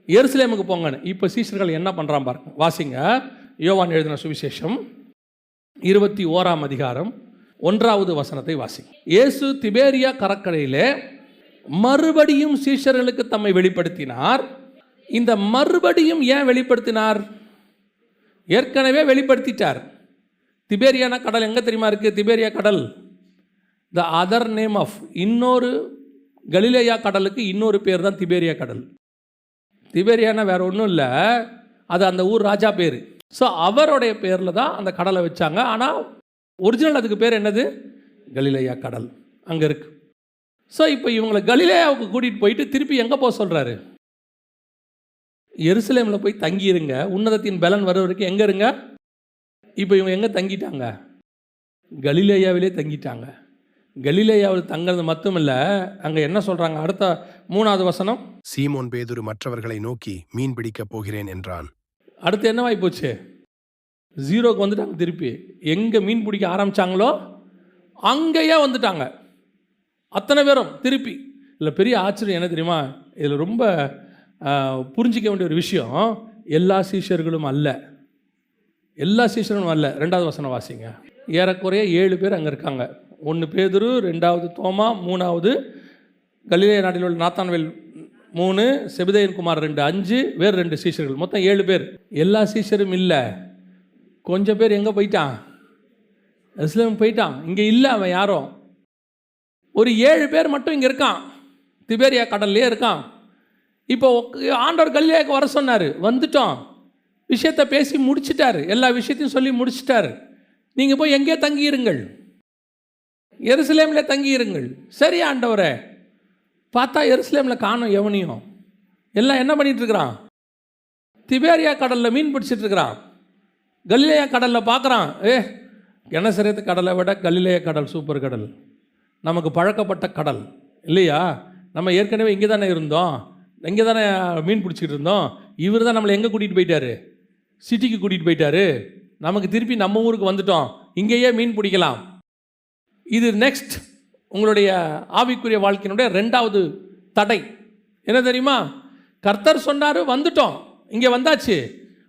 எருசலேமுக்கு போங்கன்னு. இப்போ சீஷர்கள் என்ன பண்ணுறான் பாருங்க, வாசிங்க. யோவான் எழுதின சுவிசேஷம் 21ஆம் அதிகாரம் 1வது வசனத்தை வாசிங்க. இயேசு திபேரியா கடற்கரையிலே மறுபடியும் சீஷர்களுக்கு தம்மை வெளிப்படுத்தினார். இந்த மறுபடியும் ஏன் வெளிப்படுத்தினார்? ஏற்கனவே வெளிப்படுத்திட்டார். திபேரியான கடல் எங்கே தெரியுமா இருக்குது? திபேரியா கடல் த அதர் நேம் ஆஃப் இன்னொரு கலிலேயா கடலுக்கு இன்னொரு பேர் தான் திபேரியா கடல். திபேரியானா வேற ஒன்றும் இல்லை, அது அந்த ஊர் ராஜா பேர். ஸோ அவருடைய பேரில் தான் அந்த கடலை வச்சாங்க. ஆனால் ஒரிஜினல் அதுக்கு பேர் என்னது? கலிலேயா கடல் அங்கே இருக்குது. ஸோ இப்போ இவங்களை கலிலேயாவுக்கு கூட்டிகிட்டு போயிட்டு திருப்பி எங்கே போக சொல்கிறாரு? எருசலேமில் போய் தங்கியிருங்க, உன்னதத்தின் பலன் வர வரைக்கும் எங்கே இருங்க. இப்போ இவங்க எங்கே தங்கிட்டாங்க? கலிலேயாவிலே தங்கிட்டாங்க. கலிலேயாவில் தங்கிறது மட்டும் இல்லை, அங்கே என்ன சொல்கிறாங்க? அடுத்த 3வது வசனம், சீமோன் பேதுரு மற்றவர்களை நோக்கி மீன் பிடிக்கப் போகிறேன் என்றான். அடுத்து என்னவாகி போச்சு? 0க்கு வந்துட்டாங்க. திருப்பி எங்கே மீன் பிடிக்க ஆரம்பித்தாங்களோ அங்கேயே வந்துட்டாங்க அத்தனை பேரும் திருப்பி. இல்லை பெரிய ஆச்சரியம் என்ன தெரியுமா? இதில் ரொம்ப புரிஞ்சிக்க வேண்டிய ஒரு விஷயம், எல்லா சீஷர்களும் அல்ல, எல்லா சீஷர்களும் அல்ல. 2வது வசனம் வாசிங்க. ஏறக்குறைய 7 பேர் அங்கே இருக்காங்க. 1 பேதுரு, 2வது தோமா, 3வது கலிலேயா நாட்டில் உள்ள நாத்தான்வேல் 3, செபதேயின் குமார் 2, 5, வேறு 2 சீஷர்கள், மொத்தம் 7 பேர். எல்லா சீஷரும் இல்லை, கொஞ்சம் பேர் எங்கே போயிட்டான்? எருசலேம் போயிட்டான். இங்கே இல்லை அவன் யாரும். ஒரு 7 பேர் மட்டும் இங்கே இருக்கான். திபேரியா கடல்லே இருக்கான். இப்போ ஆண்டவர் கலிலேயாவுக்கு வர சொன்னார், வந்துட்டோம். விஷயத்தை பேசி முடிச்சிட்டாரு, எல்லா விஷயத்தையும் சொல்லி முடிச்சிட்டாரு. நீங்கள் போய் எங்கேயோ தங்கியிருங்கள், எருசலேமில் தங்கியிருங்கள். சரி ஆண்டவரே. பார்த்தா எருசலேமில் காணோம் எவனையும். எல்லாம் என்ன பண்ணிகிட்ருக்கிறான்? திபேரியா கடலில் மீன் பிடிச்சிட்ருக்கிறான். கலிலேயா கடலில் பார்க்குறான், கெனசரேத்து கடலை விட கலிலேயா கடல் சூப்பர் கடல், நமக்கு பழக்கப்பட்ட கடல் இல்லையா? நம்ம ஏற்கனவே இங்கே தானே இருந்தோம், இங்கே தானே மீன் பிடிச்சிக்கிட்டு இருந்தோம். இவர் தான் நம்மளை எங்கே கூட்டிகிட்டு போயிட்டாரு? சிட்டிக்கு கூட்டிகிட்டு போயிட்டாரு. நமக்கு திருப்பி நம்ம ஊருக்கு வந்துட்டோம், இங்கேயே மீன் பிடிக்கலாம். இது நெக்ஸ்ட் உங்களுடைய ஆவிக்குரிய வாழ்க்கையினுடைய 2வது தடை என்ன தெரியுமா? கர்த்தர் சொன்னார், வந்துட்டோம், இங்கே வந்தாச்சு.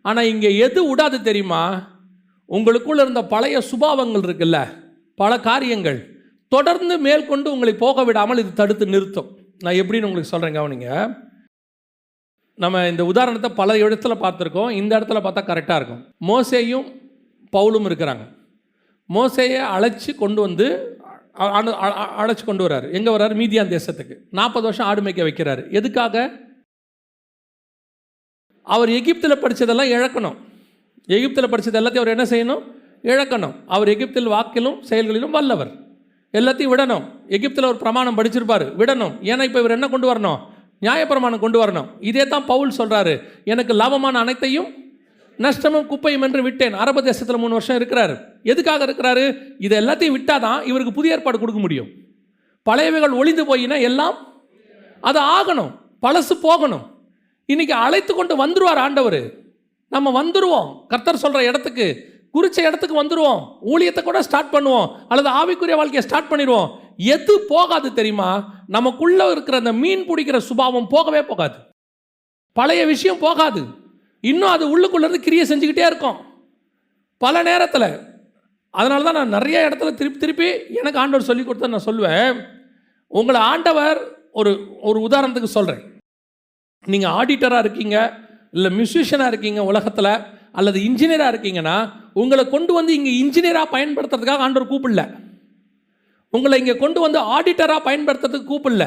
ஆனால் இங்கே எது விடாது தெரியுமா? உங்களுக்குள்ள இருந்த பழைய சுபாவங்கள் இருக்குல்ல, பல காரியங்கள் தொடர்ந்து மேற்கொண்டு உங்களை போக விடாமல் இது தடுத்து நிறுத்தும். நான் எப்படின்னு உங்களுக்கு சொல்கிறேன், கவனிங்க. நம்ம இந்த உதாரணத்தை பல இடத்துல பார்த்துருக்கோம், இந்த இடத்துல பார்த்தா கரெக்டாக இருக்கும். மோசேயும் பவுலும் இருக்கிறாங்க. மோசேயை அழைச்சி கொண்டு வந்து அழைச்சி கொண்டு வர்றாரு. எங்கே வர்றாரு? மீதியான் தேசத்துக்கு. 40 வருஷம் ஆடு மேய்க்க வைக்கிறாரு. எதுக்காக? அவர் எகிப்தில் படித்ததெல்லாம் இழக்கணும். எகிப்தில் படித்தது எல்லாத்தையும் அவர் என்ன செய்யணும்? இழக்கணும். அவர் எகிப்தில் வாக்கிலும் செயல்களிலும் வல்லவர். எல்லாத்தையும் விடணும். எகிப்தில் ஒரு பிரமாணம் படிச்சிருப்பார், விடணும். ஏன்னா இப்போ இவர் என்ன கொண்டு வரணும்? நியாயப்பிரமாணம் கொண்டு வரணும். இதே தான் பவுல் சொல்கிறாரு, எனக்கு லாபமான அனைத்தையும் நஷ்டமும் குப்பையும் என்று விட்டேன். அரபு தேசத்தில் 3 வருஷம் இருக்கிறாரு. எதுக்காக இருக்கிறாரு? இதை எல்லாத்தையும் விட்டால் தான் இவருக்கு புதிய ஏற்பாடு கொடுக்க முடியும். பழையவைகள் ஒளிந்து போயினா எல்லாம் அது ஆகணும், பழசு போகணும். இன்றைக்கி அழைத்து கொண்டு வந்துடுவார் ஆண்டவர். நம்ம வந்துடுவோம், கர்த்தர் சொல்கிற இடத்துக்கு, குறித்த இடத்துக்கு வந்துடுவோம். ஊழியத்தை கூட ஸ்டார்ட் பண்ணுவோம், அல்லது ஆவிக்குரிய வாழ்க்கையை ஸ்டார்ட் பண்ணிடுவோம். எது போகாது தெரியுமா? நமக்குள்ளே இருக்கிற அந்த மீன் பிடிக்கிற சுபாவம் போகவே போகாது. பழைய விஷயம் போகாது. இன்னும் அது உள்ளுக்குள்ளேருந்து கிரியை செஞ்சுக்கிட்டே இருக்கும் பல நேரத்தில். அதனால தான் நான் நிறைய இடத்துல திருப்பி எனக்கு ஆண்டவர் சொல்லி கொடுத்தா நான் சொல்லுவேன். உங்களை ஆண்டவர் ஒரு உதாரணத்துக்கு சொல்கிறேன். நீங்கள் ஆடிட்டராக இருக்கீங்க, இல்லை மியூசிஷியனாக இருக்கீங்க உலகத்தில், அல்லது இன்ஜினியராக இருக்கீங்கன்னா, உங்களை கொண்டு வந்து இங்கே இன்ஜினியராக பயன்படுத்துறதுக்காக ஆண்டவர் கூப்பிடல. உங்களை இங்கே கொண்டு வந்து ஆடிட்டராக பயன்படுத்துறதுக்கு கூப்பிடல.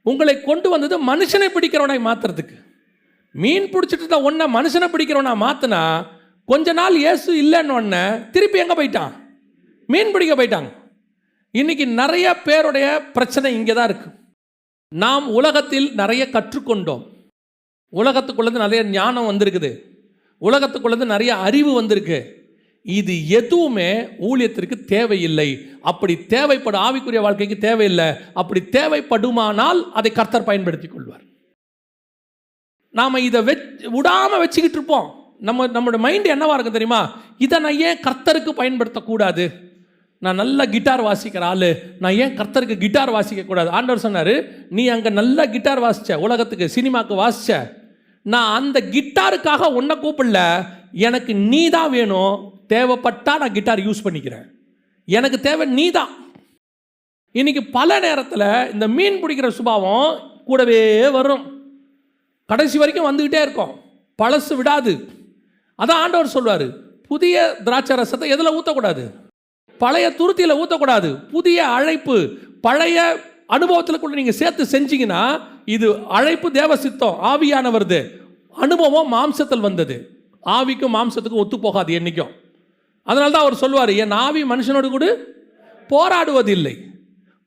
உங்களை கொண்டு வந்தது மனுஷனை பிடிக்கிறவனை மாற்றுறதுக்கு. மீன் பிடிச்சிட்டு தான் ஒன்றை மனுஷனை பிடிக்கிறவனா மாற்றினா, கொஞ்ச நாள் இயேசு இல்லைன்னு ஒன்று திருப்பி எங்கே போயிட்டான்? மீன் பிடிக்க போயிட்டாங்க. இன்றைக்கி நிறைய பேருடைய பிரச்சனை இங்கே தான் இருக்குது. நாம் உலகத்தில் நிறைய கற்றுக்கொண்டோம். உலகத்துக்குள்ளேருந்து நிறைய ஞானம் வந்திருக்குது, உலகத்துக்குள்ளேருந்து நிறைய அறிவு வந்திருக்கு. இது எதுவுமே ஊழியத்திற்கு தேவையில்லை. அப்படி தேவைப்படும் ஆவிக்குரிய வாழ்க்கைக்கு தேவையில்லை. அப்படி தேவைப்படுமானால் அதை கர்த்தர் பயன்படுத்தி கொள்வார். நாம் இதை விடாமல் வச்சுக்கிட்டு இருப்போம். நம்மளோட மைண்டு என்னவா இருக்கும் தெரியுமா? இதை நான் ஏன் கர்த்தருக்கு பயன்படுத்தக்கூடாது? நான் நல்லா கிட்டார் வாசிக்கிற ஆள், நான் ஏன் கர்த்தருக்கு கிட்டார் வாசிக்கக்கூடாது? ஆண்டவர் சொன்னார், நீ அங்கே நல்லா கிட்டார் வாசித்த, உலகத்துக்கு சினிமாவுக்கு வாசித்த, நான் அந்த கிட்டாருக்காக உன்னை கூப்பிடல, எனக்கு நீ தான் வேணும். தேவைப்பட்டால் நான் கிட்டார் யூஸ் பண்ணிக்கிறேன், எனக்கு தேவை நீ தான். இன்றைக்கி பல நேரத்தில் இந்த மீன் பிடிக்கிற சுபாவம் கூடவே வரும், கடைசி வரைக்கும் வந்துக்கிட்டே இருக்கும், பழசு விடாது. அதான் ஆண்டவர் சொல்வார், புதிய திராட்சை ரசத்தை எதில் ஊற்றக்கூடாது? பழைய துருத்தியில் ஊற்றக்கூடாது. புதிய அழைப்பு பழைய அனுபவத்தில் கூட நீங்கள் சேர்த்து செஞ்சீங்கன்னா, இது அழைப்பு தேவ சித்தம், ஆவியானவருது. அனுபவம் மாம்சத்தில் வந்தது, ஆவிக்கும் மாம்சத்துக்கும் ஒத்து போகாது என்றைக்கும். அதனால தான் அவர் சொல்லுவார், என் ஆவி மனுஷனோடு கூட போராடுவதில்லை.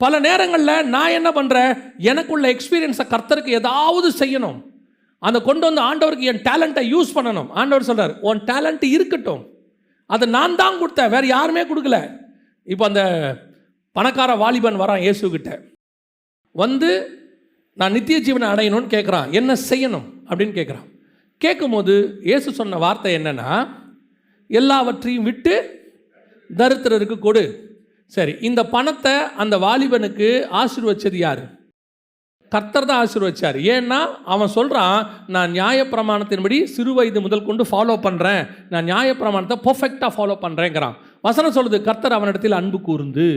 பல நேரங்களில் நான் என்ன பண்ணுறேன், எனக்குள்ள எக்ஸ்பீரியன்ஸை கர்த்தருக்கு ஏதாவது செய்யணும், அதை கொண்டு வந்து ஆண்டவருக்கு என் டேலண்ட்டை யூஸ் பண்ணணும். ஆண்டவர் சொல்கிறார், உன் டேலண்ட் இருக்கட்டும், அதை நான் தான் கொடுத்தேன், வேறு யாருமே கொடுக்கல. இப்போ அந்த பணக்கார வாலிபன் வரான் இயேசுக்கிட்ட வந்து, நான் நித்திய ஜீவனை அடையணும்னு கேட்குறான், என்ன செய்யணும் அப்படின்னு கேட்குறான். கேட்கும்போது இயேசு சொன்ன வார்த்தை என்னன்னா, எல்லாவற்றையும் விட்டு தரித்திரருக்கு கொடு. சரி, இந்த பணத்தை அந்த வாலிபனுக்கு ஆசீர்வச்சது யார்? கர்த்தர் தான் ஆசீர்வச்சார். ஏன்னா அவன் சொல்கிறான், நான் நியாயப்பிரமாணத்தின்படி சிறு வயது முதல் கொண்டு ஃபாலோ பண்ணுறேன், நான் நியாயப்பிரமாணத்தை பர்ஃபெக்டாக ஃபாலோ பண்ணுறேங்கிறான். வசனம் சொல்லுது, கர்த்தர் அவனிடத்தில் அன்பு கூர்ந்து.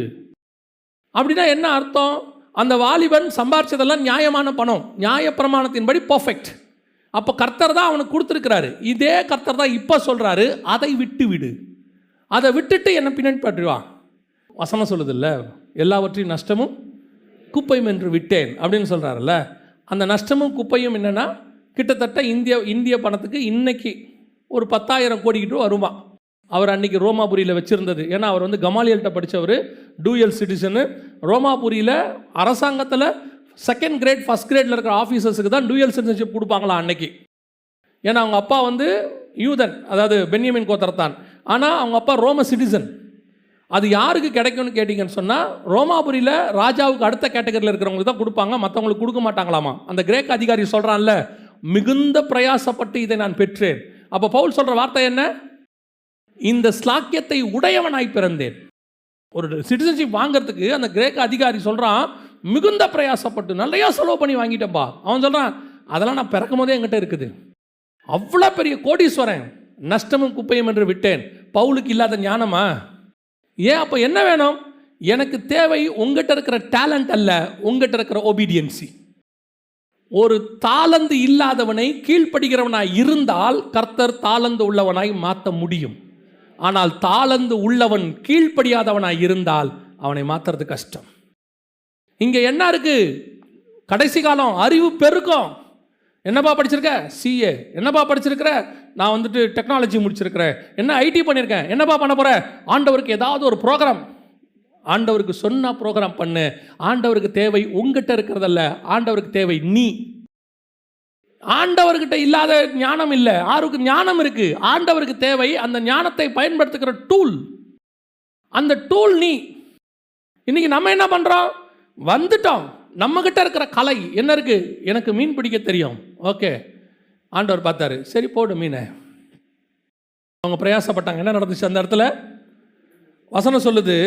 அப்படின்னா என்ன அர்த்தம்? அந்த வாலிபன் சம்பாரிச்சதெல்லாம் நியாயமான பணம், நியாயப்பிரமாணத்தின்படி பர்ஃபெக்ட். அப்போ கர்த்தர் தான் அவனுக்கு கொடுத்துருக்கிறாரு. இதே கர்த்தர் தான் இப்போ சொல்கிறாரு, அதை விட்டு விடு, அதை விட்டுட்டு என்னை பின்னாடி பற்றுவா. வசனம் சொல்லுது இல்லை, எல்லாவற்றையும் நஷ்டமும் குப்பையும் என்று விட்டேன் அப்படின்னு சொல்கிறாருல்ல. அந்த நஷ்டமும் குப்பையும் என்னென்னா கிட்டத்தட்ட இந்திய பணத்துக்கு இன்னைக்கு ஒரு 10,000 கோடிக்கிட்டு வருமா. அவர் அன்றைக்கி ரோமாபுரியில் வச்சுருந்தது. ஏன்னா அவர் வந்து கமாலியல்கிட்ட படித்தவர், டூயல் சிட்டிசனு. ரோமாபுரியில் அரசாங்கத்தில் செகண்ட் கிரேட் ஃபஸ்ட் கிரேடில் இருக்கிற ஆஃபீஸர்ஸுக்கு தான் டூயல் சிட்டிசன்ஷிப் கொடுப்பாங்களாம் அன்னைக்கு. ஏன்னா அவங்க அப்பா வந்து யூதன், அதாவது பென்யமின் கோத்திரத்தான். ஆனால் அவங்க அப்பா ரோம சிட்டிசன். அது யாருக்கு கிடைக்கும்னு கேட்டிங்கன்னு சொன்னால் ரோமாபுரியில் ராஜாவுக்கு அடுத்த கேட்டகரியில் இருக்கிறவங்களுக்கு தான் கொடுப்பாங்க, மற்றவங்களுக்கு கொடுக்க மாட்டாங்களாமா. அந்த கிரேக்க அதிகாரி சொல்கிறான்ல, மிகுந்த பிரயாசப்பட்டு இதை நான் பெற்றேன். அப்போ பவுல் சொல்கிற வார்த்தை என்ன? இந்த ஸ்லாக்கியத்தை உடையவனாய் பிறந்தேன். ஒரு சிட்டிசன்ஷிப் வாங்கிறதுக்கு அந்த கிரேக்க அதிகாரி சொல்கிறான், மிகுந்த பிரயாசப்பட்டு நிறையா செலவு பண்ணி வாங்கிட்டேன்ப்பா. அவன் சொல்கிறான், அதெல்லாம் நான் பிறக்கும் போதே என்கிட்ட இருக்குது. அவ்வளோ பெரிய கோடீஸ்வரன், நஷ்டமும் குப்பையும் என்று விட்டேன். பவுலுக்கு இல்லாத ஞானமா? ஏன் அப்போ என்ன வேணும்? எனக்கு தேவை உங்ககிட்ட இருக்கிற டேலண்ட் அல்ல, உங்ககிட்ட இருக்கிற ஒபீடியன்சி. ஒரு தாளந்து இல்லாதவனை கீழ்ப்படுகிறவனாய் இருந்தால் கர்த்தர் தாளந்து உள்ளவனாய் மாற்ற முடியும். ஆனால் தாளந்து உள்ளவன் கீழ்ப்படியாதவனாய் இருந்தால் அவனை மாற்றுறது கஷ்டம். இங்கே என்ன இருக்கு? கடைசி காலம், அறிவு பெருக்கம். என்னப்பா படிச்சிருக்க? சிஏ. என்னப்பா படிச்சிருக்கிற? நான் வந்துட்டு டெக்னாலஜி முடிச்சிருக்கிறேன். என்ன ஐடி பண்ணியிருக்கேன். என்னப்பா பண்ண போகிற? ஆண்டவருக்கு ஏதாவது ஒரு ப்ரோக்ராம், ஆண்டவருக்கு சொன்ன ப்ரோக்ராம் பண்ணு. ஆண்டவருக்கு தேவை உங்ககிட்ட இருக்கிறதல்ல, ஆண்டவருக்கு தேவை நீ. ஆண்டவர்கிட்ட இல்லாத ஞானம் இல்லை, யாருக்கு ஞானம் இருக்கு. ஆண்டவருக்கு தேவை அந்த ஞானத்தை பயன்படுத்துகிற டூல். அந்த டூல் நீ. இன்னைக்கு நம்ம என்ன பண்ணுறோம்? வந்துட்டோம். நம்மகிட்ட இருக்கிற கலை என்ன இருக்கு? எனக்கு மீன் பிடிக்க தெரியும். ஓகே, ஆண்டவர் பார்த்தாரு, சரி போடு மீனை. அவங்க பிரயாசப்பட்டாங்க. என்ன நடந்துச்சு அந்த இடத்துல? வசனம் சொல்லுது,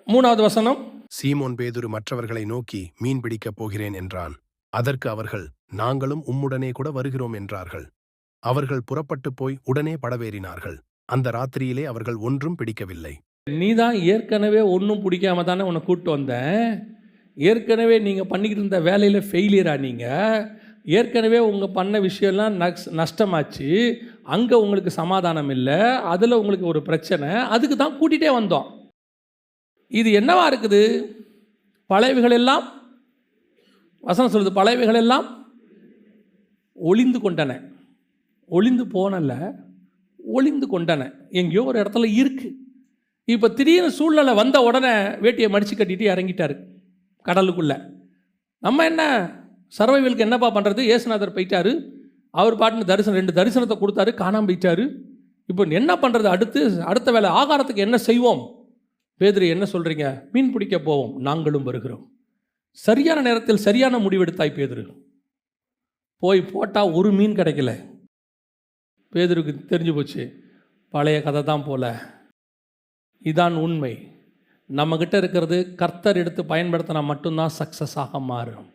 3வது வசனம், சீமோன் பேதுரு மற்றவர்களை நோக்கி மீன் பிடிக்கப் போகிறேன் என்றான். அதற்கு அவர்கள், நாங்களும் உம்முடனே கூட வருகிறோம் என்றார்கள். அவர்கள் புறப்பட்டு போய் உடனே படவேறினார்கள். அந்த ராத்திரியிலே அவர்கள் ஒன்றும் பிடிக்கவில்லை. நீ தான் ஏற்கனவே ஒன்றும் பிடிக்காம தானே உன்னை கூப்பிட்டு வந்தேன். ஏற்கனவே நீங்கள் பண்ணிக்கிட்டு இருந்த வேலையில் ஃபெயிலியரா? நீங்கள் ஏற்கனவே உங்கள் பண்ண விஷயம்லாம் நஷ்டமாச்சு. அங்கே உங்களுக்கு சமாதானம் இல்லை, அதில் உங்களுக்கு ஒரு பிரச்சனை. அதுக்கு தான் கூட்டிகிட்டே வந்தோம். இது என்னவா இருக்குது? பழையவைகள் எல்லாம், வசனம் சொல்லுது, பழையவைகள் எல்லாம் ஒளிந்து கொண்டன. ஒளிந்து போனல, ஒளிந்து கொண்டன. எங்கேயோ ஒரு இடத்துல இருக்கு. இப்போ திடீர்னு சூழ்நிலை வந்த உடனே வேட்டியை மடித்து கட்டிட்டு இறங்கிட்டாரு கடலுக்குள்ள. நம்ம என்ன சர்வைவலுக்கு என்னப்பா பண்ணுறது? இயேசுநாதர் போயிட்டாரு, அவர் பாட்டுன்னு தரிசனம் 2 தரிசனத்தை கொடுத்தாரு, காணாமல் போயிட்டாரு. இப்போ என்ன பண்ணுறது? அடுத்த வேலை ஆகாரத்துக்கு என்ன செய்வோம்? பேதுரு, என்ன சொல்கிறீங்க? மீன் பிடிக்க போவோம், நாங்களும் வருகிறோம். சரியான நேரத்தில் சரியான முடிவெடுத்தாய் பேதுரு. போய் போட்டால் ஒரு மீன் கிடைக்கல. பேதுருக்கு தெரிஞ்சு போச்சு, பழைய கதை தான் போல. இதான் உண்மை. நம்மக்கிட்ட இருக்கிறது கர்த்தர் எடுத்து பயன்படுத்தினா மட்டும்தான் சக்ஸஸாக மாறும்.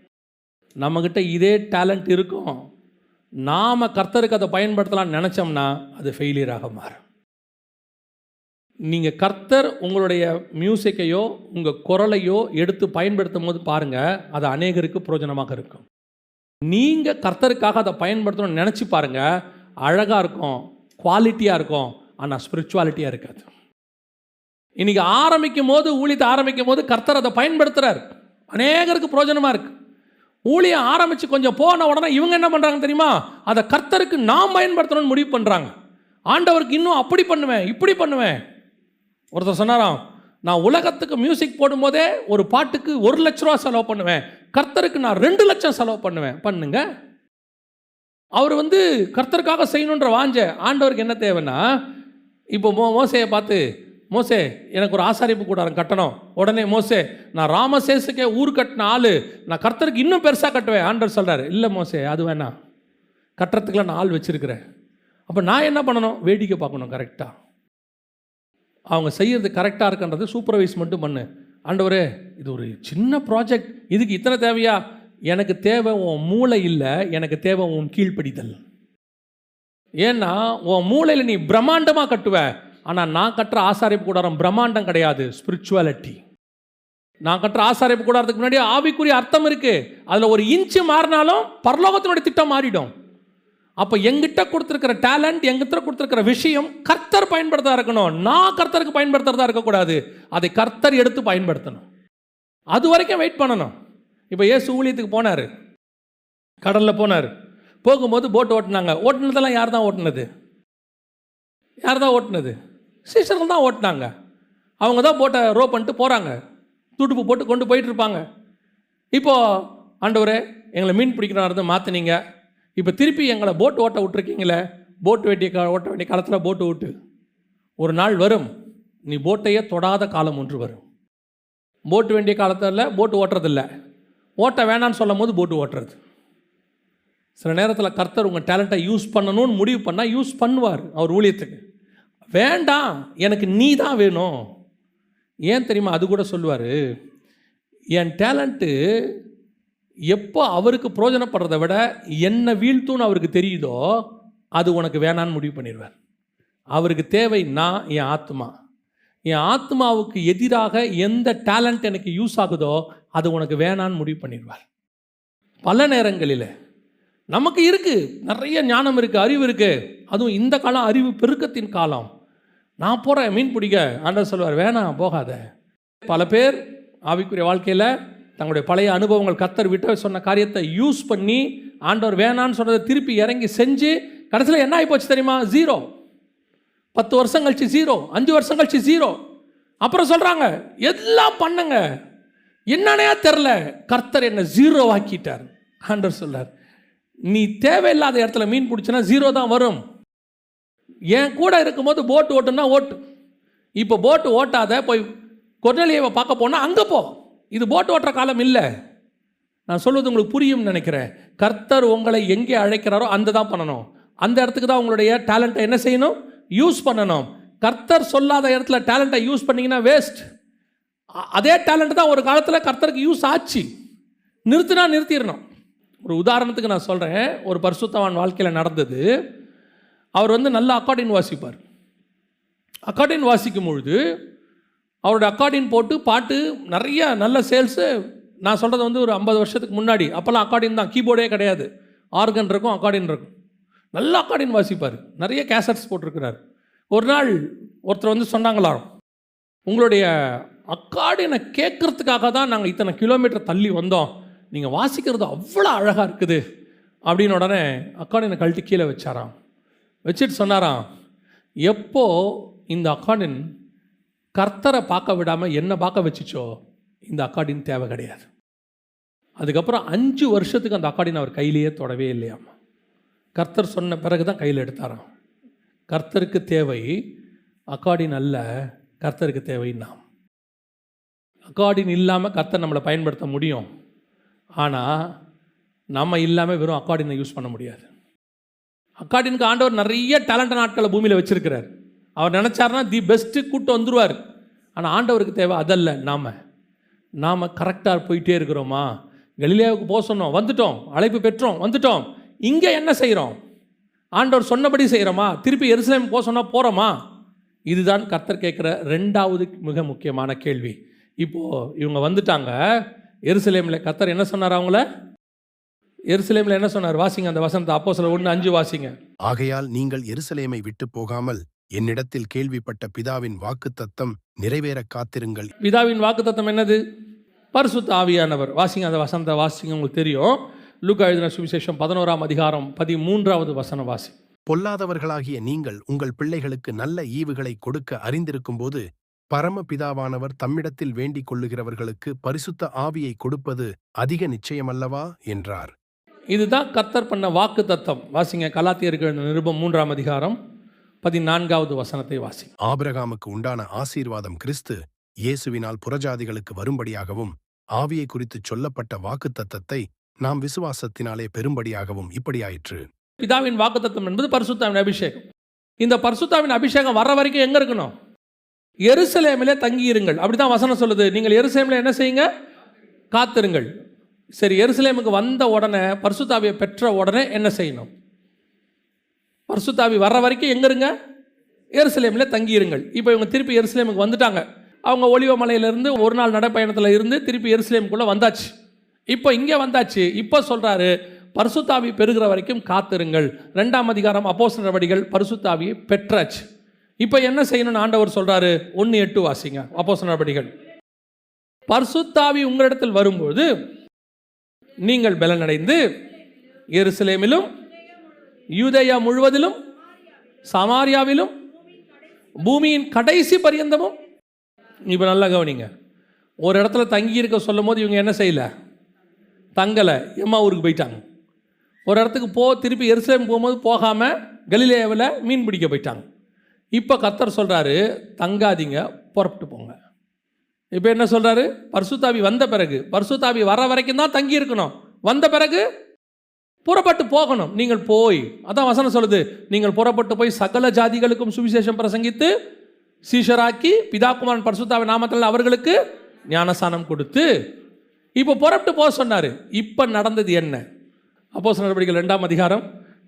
நம்மக்கிட்ட இதே டேலண்ட் இருக்கும், நாம் கர்த்தருக்கு அதை பயன்படுத்தலாம்னு நினச்சோம்னா அது ஃபெயிலியராக மாறும். நீங்கள் கர்த்தர் உங்களுடைய மியூசிக்கையோ உங்கள் குரலையோ எடுத்து பயன்படுத்தும் போது பாருங்கள், அது அநேகருக்கு பிரயோஜனமாக இருக்கும். நீங்கள் கர்த்தருக்காக அதை பயன்படுத்தணும்னு நினச்சி பாருங்கள், அழகாக இருக்கும், குவாலிட்டியாக இருக்கும், ஆனால் ஸ்பிரிச்சுவாலிட்டியாக இருக்காது. இன்றைக்கி ஆரம்பிக்கும் போது, ஊழியத்தை ஆரம்பிக்கும் போது கர்த்தர் அதை பயன்படுத்துகிறார், அநேகருக்கு பிரயோஜனமாக இருக்குது. ஊழியம் ஆரம்பித்து கொஞ்சம் போன உடனே இவங்க என்ன பண்ணுறாங்க தெரியுமா? அதை கர்த்தருக்கு நாம் பயன்படுத்தணும்னு முடிவு பண்ணுறாங்க. ஆண்டவருக்கு இன்னும் அப்படி பண்ணுவேன், இப்படி பண்ணுவேன். ஒருத்தர் சொன்னாராம், நான் உலகத்துக்கு மியூசிக் போடும்போதே ஒரு பாட்டுக்கு 1 லட்ச ரூபா செலவு பண்ணுவேன், கர்த்தருக்கு நான் 2 லட்சம் செலவு பண்ணுவேன். பண்ணுங்க. அவர் கர்த்தருக்காக செய்யணுன்ற வாஞ்ச. ஆண்டவருக்கு என்ன தேவைன்னா, இப்போ மோசையை பார்த்து, மோசே எனக்கு ஒரு ஆசாரிப்பு கூடாரம் கட்டணும். உடனே மோசே, நான் ராமசேஸுக்கே ஊர் கட்டின ஆள், நான் கர்த்தருக்கு இன்னும் பெருசாக கட்டுவேன். ஆண்டவர் சொல்கிறார், இல்லை மோசே அது வேணாம், கட்டுறதுக்குலாம் நான் ஆள் வச்சுருக்கிறேன். அப்போ நான் என்ன பண்ணணும்? வேடிக்கை பார்க்கணும். கரெக்டாக அவங்க செய்கிறது கரெக்டாக இருக்குன்றது சூப்பர்வைஸ் மட்டும் பண்ணு. ஆண்டவரே இது ஒரு சின்ன ப்ராஜெக்ட், இதுக்கு இத்தனை தேவையா? எனக்கு தேவை உன் மூளை இல்லை, எனக்கு தேவை உன் கீழ்ப்படிதல். ஏன்னா உன் மூளையில் நீ பிரம்மாண்டமாக கட்டுவ, ஆனால் நான் கட்டுற ஆசாரிப்பு கூடாரம் பிரம்மாண்டம் கிடையாது, ஸ்பிரிச்சுவாலிட்டி. நான் கட்டுற ஆசாரிப்பு கூடாரத்துக்கு முன்னாடி ஆவிக்குரிய அர்த்தம் இருக்குது. அதில் ஒரு இன்ச்சு மாறினாலும் பரலோகத்தினுடைய திட்டம் மாறிடும். அப்போ எங்கிட்ட கொடுத்துருக்கிற டேலண்ட், எங்கிட்ட கொடுத்துருக்கிற விஷயம் கர்த்தர் பயன்படுத்தா இருக்கணும். நான் கர்த்தருக்கு பயன்படுத்துறதா இருக்கக்கூடாது, அதை கர்த்தர் எடுத்து பயன்படுத்தணும். அது வரைக்கும் வெயிட் பண்ணணும். இப்போ இயேசு ஊழியத்துக்கு போனார், கடலில் போனார். போகும்போது போட் ஓட்டினாங்க. ஓட்டுனதெல்லாம் யார் தான் ஓட்டுனது? யார் தான் ஓட்டுனது? சீசர்கள் தான் ஓட்டினாங்க. அவங்க தான் போட்டை ரோ பண்ணிட்டு போகிறாங்க, துடுப்பு போட்டு கொண்டு போயிட்டு இருப்பாங்க. இப்போது ஆண்டவரே எங்களை மீன் பிடிக்கிறத மாற்றினீங்க, இப்போ திருப்பி எங்களை போட்டு ஓட்ட விட்டுருக்கீங்களே, போட்டு ஓட்ட வேண்டிய காலத்தில் போட்டு விட்டு, ஒரு நாள் வரும் நீ போட்டையே தொடாத காலம் ஒன்று வரும். போட்டு வேண்டிய காலத்தில் போட்டு ஓட்டுறதில்ல, ஓட்ட வேணான்னு சொல்லும் போது போட்டு ஓட்டுறது. சில நேரத்தில் கர்த்தர் உங்கள் டேலண்ட்டை யூஸ் பண்ணணும்னு முடிவு பண்ணால் யூஸ் பண்ணுவார் அவர் ஊழியத்துக்கு. வேண்டாம் எனக்கு நீ தான் வேணும். ஏன் தெரியுமா? அது கூட சொல்லுவார், என் டேலண்ட்டு எப்போ அவருக்கு பிரயோஜனப்படுறதை விட என்ன வீழ்த்துன்னு அவருக்கு தெரியுதோ அது உனக்கு வேணான்னு முடிவு பண்ணிடுவார். அவருக்கு தேவை நான், என் ஆத்மா. என் ஆத்மாவுக்கு எதிராக எந்த டேலண்ட் எனக்கு யூஸ் ஆகுதோ அது உனக்கு வேணான்னு முடிவு பண்ணிடுவார். பல நேரங்களில் நமக்கு இருக்குது, நிறைய ஞானம் இருக்குது, அறிவு இருக்குது. அதுவும் இந்த காலம் அறிவு பெருக்கத்தின் காலம். நான் போகிறேன் மீன் பிடிக்க, ஆண்டவர் சொல்வார் வேணாம் போகாத. பல பேர் ஆவிக்குரிய வாழ்க்கையில் தங்களுடைய பழைய அனுபவங்கள், கர்த்தர் விட்டு சொன்ன காரியத்தை யூஸ் பண்ணி ஆண்டவர் வேணான்னு சொன்னதை திருப்பி இறங்கி செஞ்சு கடைசியில் என்ன ஆகி போச்சு தெரியுமா? 0. 10 வருஷம் கழிச்சு 0, 5 வருஷம் கழிச்சு 0. அப்புறம் சொல்கிறாங்க எல்லாம் பண்ணுங்க, என்னன்னே தெரில, கர்த்தர் என்ன 0 ஆக்கிட்டார். ஆண்டவர் சொல்றார், நீ தேவையில்லாத இடத்துல மீன் பிடிச்சினா 0 தான் வரும். என் கூட இருக்கும்போது போட்டு ஓட்டுன்னா ஓட்டு. இப்போ போட்டு ஓட்டாத, போய் கொர்நேலியாவை பார்க்க போனால் அங்கே போ. இது போட்டு ஓட்டுற காலம் இல்லை. நான் சொல்வது உங்களுக்கு புரியும்னு நினைக்கிறேன். கர்த்தர் உங்களை எங்கே அழைக்கிறாரோ அந்த தான் பண்ணணும். அந்த இடத்துக்கு தான் உங்களுடைய டேலண்ட்டை என்ன செய்யணும்? யூஸ் பண்ணணும். கர்த்தர் சொல்லாத இடத்துல டேலண்ட்டை யூஸ் பண்ணிங்கன்னா வேஸ்ட். அதே டேலண்ட் தான் ஒரு காலத்தில் கர்த்தருக்கு யூஸ் ஆச்சு, நிறுத்தினா நிறுத்திடணும். ஒரு உதாரணத்துக்கு நான் சொல்கிறேன், ஒரு பரிசுத்தவான் வாழ்க்கையில் நடந்தது. அவர் நல்ல அக்கார்டின் வாசிப்பார். அக்கார்டின் வாசிக்கும் பொழுது அவருடைய அக்கார்டின் போட்டு பாட்டு நிறைய நல்ல சேல்ஸு. நான் சொல்கிறது ஒரு 50 வருஷத்துக்கு முன்னாடி. அப்போல்லாம் அக்கார்டின் தான், கீபோர்டே கிடையாது. ஆர்கன் இருக்கும், அக்கார்டின் இருக்கும். நல்ல அக்கார்டின் வாசிப்பார், நிறைய கேசட்ஸ் போட்டிருக்கிறார். ஒரு நாள் ஒருத்தர் சொன்னாங்களாம், உங்களுடைய அக்கார்டினை கேட்குறதுக்காக தான் நாங்கள் இத்தனை கிலோமீட்டர் தள்ளி வந்தோம், நீங்கள் வாசிக்கிறது அவ்வளோ அழகாக இருக்குது அப்படின்னு. உடனே அக்கார்டினை கழட்டி கீழே வச்சாராம். வச்சுட்டு சொன்னாராம், எப்போ இந்த அக்கார்டின் கர்த்தரை பார்க்க விடாமல் என்னை பார்க்க வச்சுச்சோ இந்த அக்கார்டின் தேவை கிடையாது. அதுக்கப்புறம் 5 வருஷத்துக்கு அந்த அக்கார்டின் அவர் கையிலேயே தொடவே இல்லையாமா. கர்த்தர் சொன்ன பிறகு தான் கையில் எடுத்தாராம். கர்த்தருக்கு தேவை அக்கார்டின் அல்ல, கர்த்தருக்கு தேவை நாம். அக்கார்டின் இல்லாமல் கர்த்தர் நம்மளை பயன்படுத்த முடியும், ஆனால் நம்ம இல்லாமல் வெறும் அக்கார்டினை யூஸ் பண்ண முடியாது. அக்கார்டினுக்கு ஆண்டவர் நிறைய டேலண்டான ஆட்களை பூமியில் வச்சிருக்கிறார். அவர் நினச்சார்னா தி பெஸ்ட்டு கூட்டு வந்துடுவார். ஆனால் ஆண்டவருக்கு தேவை அதல்ல. நாம் கரெக்டாக போயிட்டே இருக்கிறோமா? கலிலேயாவுக்கு போக சொன்னோம், வந்துட்டோம். அழைப்பு பெற்றோம், வந்துட்டோம். இங்கே என்ன செய்கிறோம்? ஆண்டவர் சொன்னபடி செய்கிறோமா? திருப்பி எருசலேம் போக சொன்னால் போகிறோமா? இதுதான் கர்த்தர் கேட்குற 2வது மிக முக்கியமான கேள்வி. இப்போது இவங்க வந்துட்டாங்க எருசலேமில். கர்த்தர் என்ன சொன்னார் அவங்கள? எருசலேமில் என்ன சொன்னார்? வாசிங்க அந்த வசனத்தை, அப்போஸ்தலர் 1:5 வாசிங்க. ஆகையால் நீங்கள் எருசலேமை விட்டு போகாமல் என்னிடத்தில் கேள்விப்பட்ட பிதாவின் வாக்குத்தத்தம் நிறைவேற காத்திருங்கள். பிதாவின் வாக்குத்தத்தம் என்னது? பரிசுத்த ஆவியானவர். வாசிங்க அந்த வசனத்தை, வாசிங்க. உங்களுக்கு தெரியும், லூக்கா எழுதின சுவிசேஷம் 11ஆம் அதிகாரம் 13வது வசனம் வாசி. பொல்லாதவர்களாகிய நீங்கள் உங்கள் பிள்ளைகளுக்கு நல்ல ஈவுகளை கொடுக்க அறிந்திருக்கும்போது பரமபிதாவானவர் தம்மிடத்தில் வேண்டிக் கொள்ளுகிறவர்களுக்கு பரிசுத்த ஆவியை கொடுப்பது அதிக நிச்சயமல்லவா என்றார். இதுதான் கர்த்தர் பண்ண வாக்கு தத்தம். வாசிங்க கலாத்தியருக்கு நிருபம் 3ஆம் அதிகாரம் 14வது வசனத்தை வாசி. ஆபிரகாமுக்கு உண்டான ஆசீர்வாதம் கிறிஸ்து இயேசுவினால் புறஜாதிகளுக்கு வரும்படியாகவும் ஆவியை குறித்து சொல்லப்பட்ட வாக்கு தத்தத்தை நாம் விசுவாசத்தினாலே பெரும்படியாகவும் இப்படியாயிற்று. பிதாவின் வாக்கு தத்தம் என்பது பரிசுத்தாவின் அபிஷேகம். இந்த பரிசுத்தாவின் அபிஷேகம் வர்ற வரைக்கும் எங்க இருக்கணும்? எருசலேமிலே தங்கியிருங்கள். அப்படிதான் வசனம் சொல்லுது. நீங்கள் எருசலேமில் என்ன செய்யுங்க? காத்திருங்கள். சரி, எருசலேமுக்கு வந்த உடனே, பரிசுத்தாவியை பெற்ற உடனே என்ன செய்யணும்? பரிசுத்தாவி வர்ற வரைக்கும் எங்கே இருங்க? எருசலேமில் தங்கியிருங்கள். இப்போ இவங்க திருப்பி எருசலேமுக்கு வந்துட்டாங்க. அவங்க ஒலிவ மலையிலேருந்து ஒரு நாள் நடைப்பயணத்தில் இருந்து திருப்பி எருசலேமுக்குள்ளே வந்தாச்சு. இப்போ இங்கே வந்தாச்சு. இப்போ சொல்கிறாரு, பரிசுத்தாவி பெறுகிற வரைக்கும் காத்திருங்கள். 2ஆம் அதிகாரம் அப்போஸ்தலர் நடவடிக்கைகள், பரிசுத்தாவியை பெற்றாச்சு. இப்போ என்ன செய்யணும்னு ஆண்டவர் சொல்கிறாரு? 1:8 வாசிங்க. அப்போஸ்தலர் நடவடிக்கைகள் பரிசுத்தாவி உங்களிடத்தில் வரும்போது நீங்கள் பலனடைந்து எருசலேமிலும் யூதேயா முழுவதிலும் சமாரியாவிலும் பூமியின் கடைசி பரியந்தமும். இப்போ நல்லா கவனிங்க, ஒரு இடத்துல தங்கி இருக்க சொல்லும் போது இவங்க என்ன செய்யல, தங்கலை, எம்மா ஊருக்கு போயிட்டாங்க. ஒரு இடத்துக்கு திருப்பி எருசலேம் போகும்போது போகாமல் கலிலேயாவில் மீன் பிடிக்க போயிட்டாங்க. இப்போ கர்த்தர் சொல்கிறாரு, தங்காதீங்க, புறப்பட்டு போங்க. இப்போ என்ன சொல்கிறாரு, பரிசுத்தாவி வந்த பிறகு, பரிசுத்தாவி வர வரைக்கும் தான் தங்கி இருக்கணும், வந்த பிறகு புறப்பட்டு போகணும். நீங்கள் போய், அதான் வசனம் சொல்லுது, நீங்கள் புறப்பட்டு போய் சகல ஜாதிகளுக்கும் சுவிசேஷம் பிரசங்கித்து சீஷராக்கி பிதாகுமாரன் பரிசுத்தாவி நாமத்தில் அவர்களுக்கு ஞானஸ்நானம் கொடுத்து. இப்போ புறப்பட்டு போக சொன்னார். இப்போ நடந்தது என்ன? அப்போஸ்தலர் நடவடிக்கைகள் 2ஆம் அதிகாரம்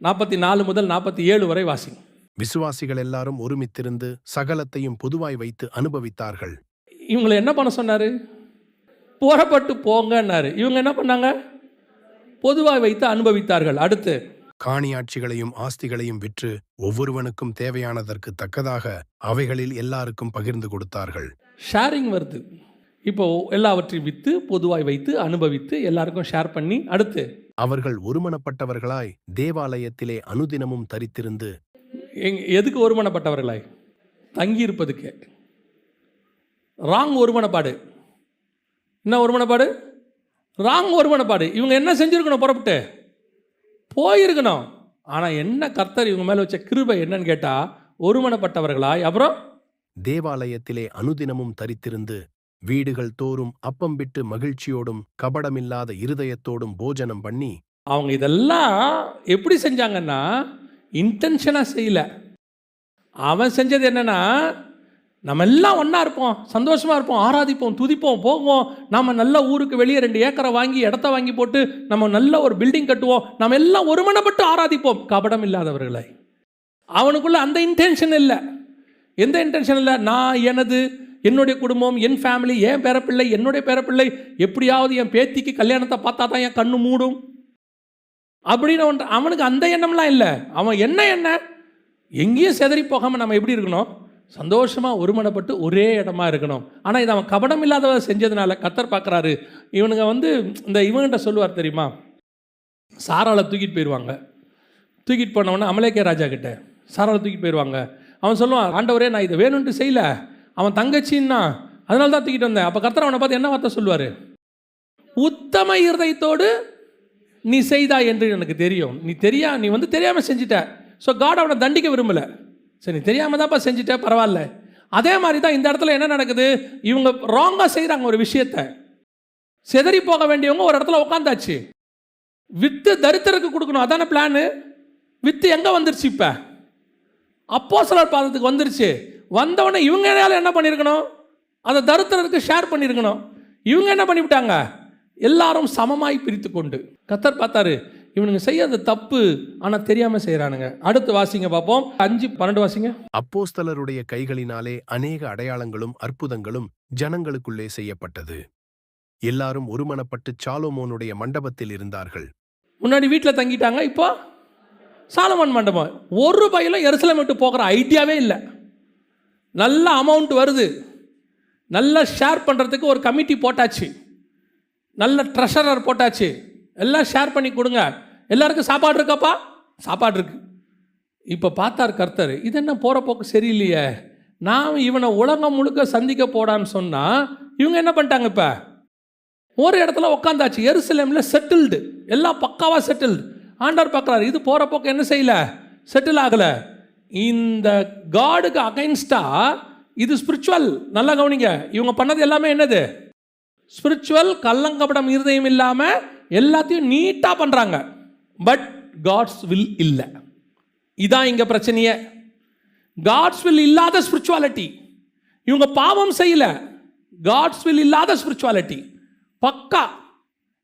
44 முதல் 47 வரை வாசிங்க. விசுவாசிகள் எல்லாரும் ஒருமித்திருந்து சகலத்தையும் பொதுவாய் வைத்து அனுபவித்தார்கள். இவங்களை என்ன பண்ண சொன்னார்? புறப்பட்டு போங்கன்னாரு. இவங்க என்ன பண்ணாங்க? பொதுவாய் வைத்து அனுபவித்தார்கள். அடுத்து, காணியாட்சிகளையும் ஆஸ்திகளையும் விற்று ஒவ்வொருவனுக்கும் தேவையானதற்கு தக்கதாக அவைகளில் எல்லாருக்கும் பகிர்ந்து கொடுத்தார்கள். ஷேரிங் வருது. இப்போ எல்லாவற்றையும் விற்று பொதுவாய் வைத்து அனுபவித்து எல்லாருக்கும் ஷேர் பண்ணி. அடுத்து, அவர்கள் ஒருமனப்பட்டவர்களாய் தேவாலயத்திலே அனுதினமும் தரித்திருந்து. எதுக்கு ஒருமனப்பட்டவர்களாய்? தங்கியிருப்பதுக்கு. ராங் ஒருமனப்பாடு. என்ன ஒருமனப்பாடு? ராங் ஒருமனப்பாடு. இவங்க என்ன செஞ்சுருக்கணும்? புறப்பட்டு போயிருக்கணும். ஆனால் என்ன கர்த்தர் இவங்க மேலே வச்ச கிருபை என்னன்னு கேட்டால், ஒருமனப்பட்டவர்களாய் அப்புறம் தேவாலயத்திலே அனுதினமும் தரித்திருந்து வீடுகள் தோறும் அப்பம் விட்டு மகிழ்ச்சியோடும் கபடமில்லாத இருதயத்தோடும் போஜனம் பண்ணி. அவங்க இதெல்லாம் எப்படி செஞ்சாங்கன்னா, இன்டென்ஷனாக செய்யல. அவன் செஞ்சது என்னன்னா, நம்ம எல்லாம் ஒன்றா இருப்போம், சந்தோஷமாக இருப்போம், ஆராதிப்போம், துதிப்போம், போவோம், நம்ம நல்ல ஊருக்கு வெளியே 2 ஏக்கரை வாங்கி இடத்த வாங்கி போட்டு நம்ம நல்ல ஒரு பில்டிங் கட்டுவோம், நம்ம எல்லாம் ஒருமனப்பட்டு ஆராதிப்போம். கபடம் இல்லாதவர்களை. அவனுக்குள்ள அந்த இன்டென்ஷன் இல்லை. எந்த இன்டென்ஷன் இல்லை? நான் என்னுடைய குடும்பம், என் ஃபேமிலி, என் பேரப்பிள்ளை, என்னுடைய பேரப்பிள்ளை, எப்படியாவது என் பேத்திக்கு கல்யாணத்தை பார்த்தா தான் என் கண்ணு மூடும் அப்படின்னு அவனுக்கு அந்த எண்ணம்லாம் இல்லை. அவன் என்ன எங்கேயும் செதறி போகாமல் நம்ம எப்படி இருக்கணும்? சந்தோஷமாக ஒருமனப்பட்டு ஒரே இடமா இருக்கணும். ஆனால் இது அவன் கபடம் இல்லாதவ செஞ்சதுனால கர்த்தர் பார்க்குறாரு. இவனுங்க இவன்கிட்ட சொல்லுவார் தெரியுமா, சாராளை தூக்கிட்டு போயிடுவாங்க. தூக்கிட்டு போனவொன்னே அமலேக்கே ராஜா கிட்ட சாராளை தூக்கிட்டு போயிடுவாங்க. அவன் சொல்லுவான், ஆண்டவரே நான் இதை வேணும்ட்டு செய்யல, அவன் தங்கச்சின்னா அதனால தான் தூக்கிட்டு வந்தேன். அப்போ கர்த்தர் அவனை பார்த்து என்ன வார்த்தை சொல்லுவார்? உத்தம இருதயத்தோடு நீ செய்தா என்று எனக்கு தெரியும். நீ தெரியாமல் செஞ்சிட்ட. ஸோ காட் அவனை தண்டிக்க விரும்பலை. சரி, நீ தெரியாமல் தான்ப்பா செஞ்சுட்ட, பரவாயில்ல. அதே மாதிரி தான் இந்த இடத்துல என்ன நடக்குது? இவங்க ராங்காக செய்கிறாங்க ஒரு விஷயத்தை. செதறி போக வேண்டியவங்க ஒரு இடத்துல உட்காந்தாச்சு. வித்து தரித்திரருக்கு கொடுக்கணும், அதான பிளானு. வித்து எங்கே வந்துருச்சு? இப்போ அப்போஸ்தலர் பாதத்துக்கு வந்துருச்சு. வந்தவொடனே இவங்க என்ன பண்ணியிருக்கணும்? அதை தரித்திரருக்கு ஷேர் பண்ணியிருக்கணும். இவங்க என்ன பண்ணிவிட்டாங்க? எல்லாரும் சமமாய் பிரித்து கொண்டு. கர்த்தர் பார்த்தாரு, இவனுங்க செய்யறது தப்பு, ஆனால் தெரியாமல் செய்கிறானுங்க. அடுத்து வாசிங்க பார்ப்போம். 5:12 வாசிங்க. அப்போஸ்தலருடைய கைகளினாலே அநேக அடையாளங்களும் அற்புதங்களும் ஜனங்களுக்குள்ளே செய்யப்பட்டது. எல்லாரும் ஒருமனப்பட்டு சாலோமோனுடைய மண்டபத்தில் இருந்தார்கள். முன்னாடி வீட்டில் தங்கிட்டாங்க, இப்போ சாலமோன் மண்டபம். ஒரு பையிலும் எருசலேம் விட்டு போகிற ஐடியாவே இல்லை. நல்ல அமௌண்ட் வருது, நல்லா ஷேர் பண்ணுறதுக்கு ஒரு கமிட்டி போட்டாச்சு, நல்ல ட்ரெஷரர் போட்டாச்சு, எல்லாம் ஷேர் பண்ணி கொடுங்க. எல்லாருக்கும் சாப்பாடு இருக்காப்பா? சாப்பாடு இருக்கு. இப்போ பார்த்தார் கர்த்தர், இது என்ன போகிற போக்கு சரியில்லையே, நான் இவனை உலகம் முழுக்க சந்திக்க போடான்னு சொன்னால் இவங்க என்ன பண்ணிட்டாங்க? இப்போ ஒரு இடத்துல உட்காந்தாச்சு, எருசலேமில் செட்டில்டு, எல்லாம் பக்காவாக செட்டில்டு. ஆண்டவர் பார்க்குறாரு, இது போகிற போக்கு என்ன செய்யல, செட்டில் ஆகலை. இந்த காடுக்கு அகைன்ஸ்டா இது ஸ்பிரிச்சுவல். நல்லா கவனிங்க, இவங்க பண்ணது எல்லாமே என்னது? ஸ்பிரிச்சுவல். கள்ளங்கபடம் இருதயம் இல்லாமல் எல்லாத்தையும் நீட்டாக பண்ணுறாங்க. பட் காட்ஸ் வில் இல்லை. இதான் இங்கே பிரச்சனையே. காட்ஸ் வில் இல்லாத ஸ்பிரிச்சுவாலிட்டி. இவங்க பாவம் செய்யல, காட்ஸ் வில் இல்லாத ஸ்பிரிச்சுவாலிட்டி பக்கா.